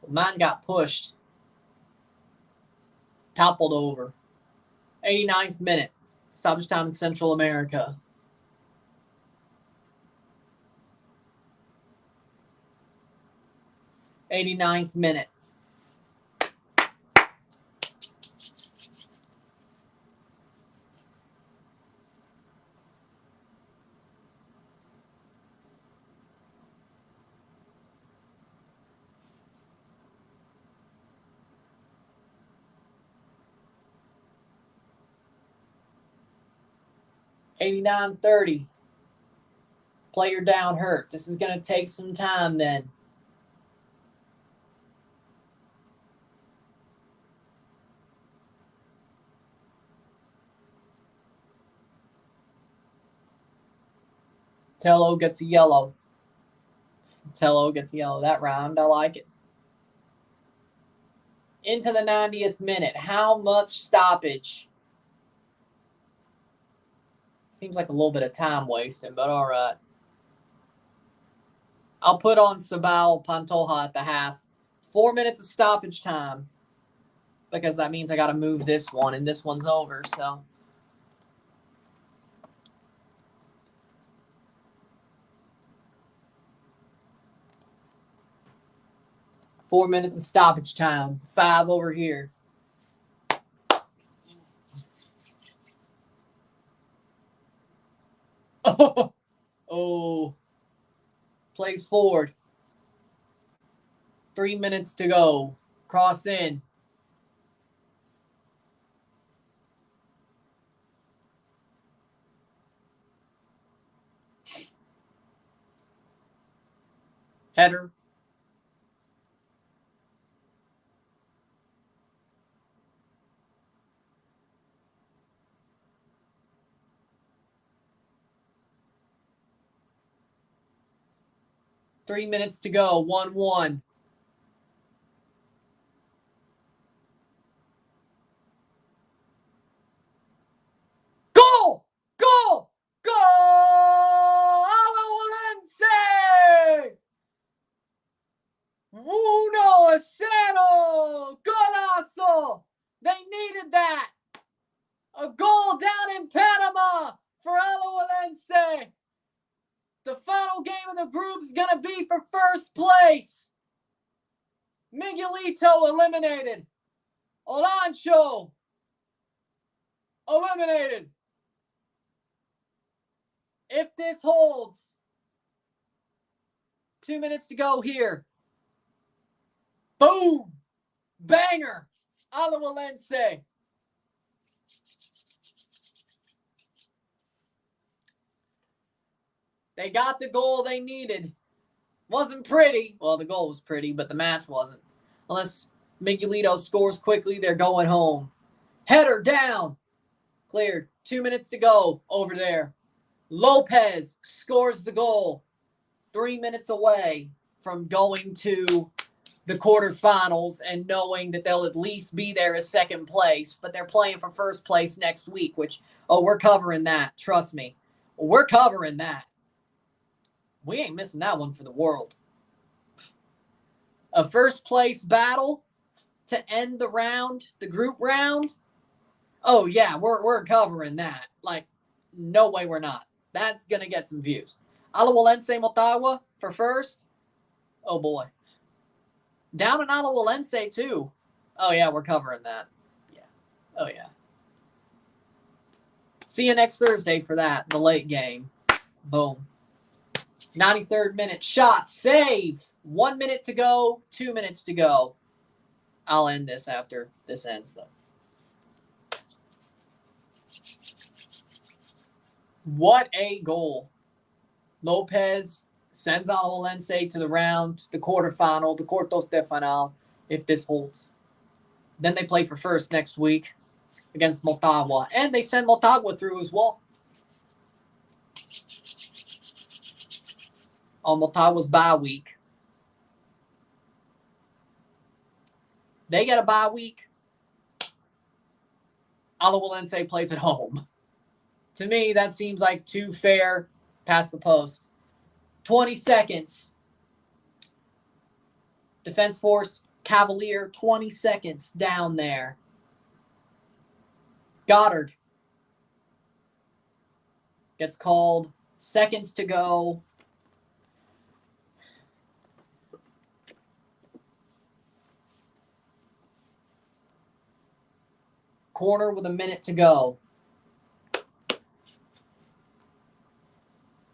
Man got pushed. Toppled over. 89th minute. Stoppage time in Central America. '89th minute. '89-30. Player down hurt. This is going to take some time then. Tello gets a yellow. Tello gets a yellow. That round, I like it. Into the 90th minute. How much stoppage? Seems like a little bit of time wasting, but all right. I'll put on Sabal Pantoja at the half. 4 minutes of stoppage time. Because that means I got to move this one, and this one's over, so. Four minutes of stoppage time. 5 over here. Oh. Plays forward. 3 minutes to go. Cross in. Header. Three minutes to go. 1-1. Goal! Goal! Goal! Alajuelense! Uno a cero! Golazo! They needed that! A goal down in Panama for Alajuelense! The final game of the group's going to be for first place. Miguelito eliminated. Olancho eliminated. If this holds, 2 minutes to go here. Boom! Banger! Alajuelense. They got the goal they needed. Wasn't pretty. Well, the goal was pretty, but the match wasn't. Unless Miguelito scores quickly, they're going home. Header down. Cleared. 2 minutes to go over there. Lopez scores the goal. 3 minutes away from going to the quarterfinals and knowing that they'll at least be there as second place, but they're playing for first place next week, which, we're covering that. Trust me. We're covering that. We ain't missing that one for the world. A first place battle to end the round, the group round. Oh, yeah, we're covering that. Like, no way we're not. That's going to get some views. Alajuelense Motagua for first. Oh, boy. Down in Alajuelense, too. Oh, yeah, we're covering that. Yeah. Oh, yeah. See you next Thursday for that, the late game. Boom. 93rd minute shot, save. 1 minute to go, 2 minutes to go. I'll end this after this ends, though. What a goal. Lopez sends Alajuelense to the round, the quarterfinal, the Cuartos de Final, if this holds. Then they play for first next week against Motagua. And they send Motagua through as well. On Motagua's bye week. They get a bye week. Alajuelense plays at home. To me, that seems like too fair past the post. 20 seconds. Defense force, Cavalier, 20 seconds down there. Goddard gets called. Seconds to go. Corner with a minute to go.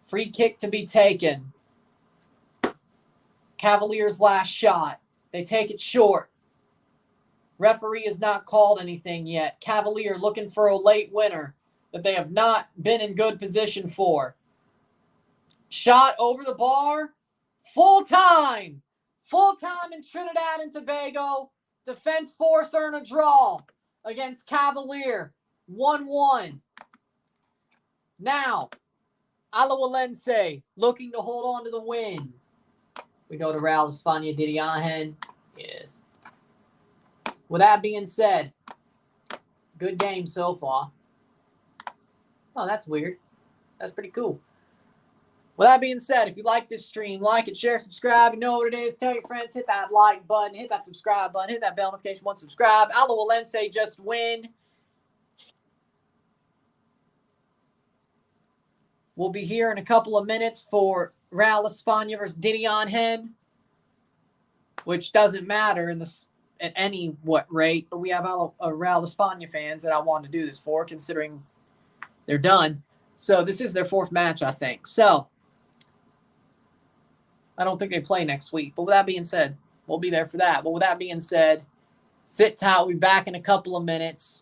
Free kick to be taken. Cavalier's last shot. They take it short. Referee has not called anything yet. Cavalier looking for a late winner that they have not been in good position for. Shot over the bar. Full time. Full time in Trinidad and Tobago. Defense force earn a draw against Cavalier. 1-1. Now, Alajuelense looking to hold on to the win. We go to Real España de Diagen. Yes. With that being said, good game so far. Oh, that's weird. That's pretty cool. With that being said, if you like this stream, like it, share, subscribe. You know what it is. Tell your friends. Hit that like button. Hit that subscribe button. Hit that bell notification once subscribe. Alawalense just win. We'll be here in a couple of minutes for Real España versus Didion Hen, which doesn't matter at any rate. But we have Real España fans that I want to do this for, considering they're done. So this is their 4th match, I think. So I don't think they play next week. But with that being said, we'll be there for that. But with that being said, sit tight. We'll be back in a couple of minutes.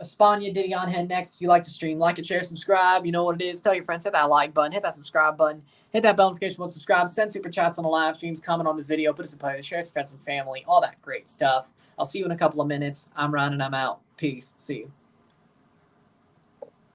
España, Didion Hen next. If you like to stream, like it, share, subscribe. You know what it is. Tell your friends. Hit that like button. Hit that subscribe button. Hit that bell notification once subscribe. Send super chats on the live streams. Comment on this video. Put us in play. Share with friends and family. All that great stuff. I'll see you in a couple of minutes. I'm Ryan and I'm out. Peace. See you.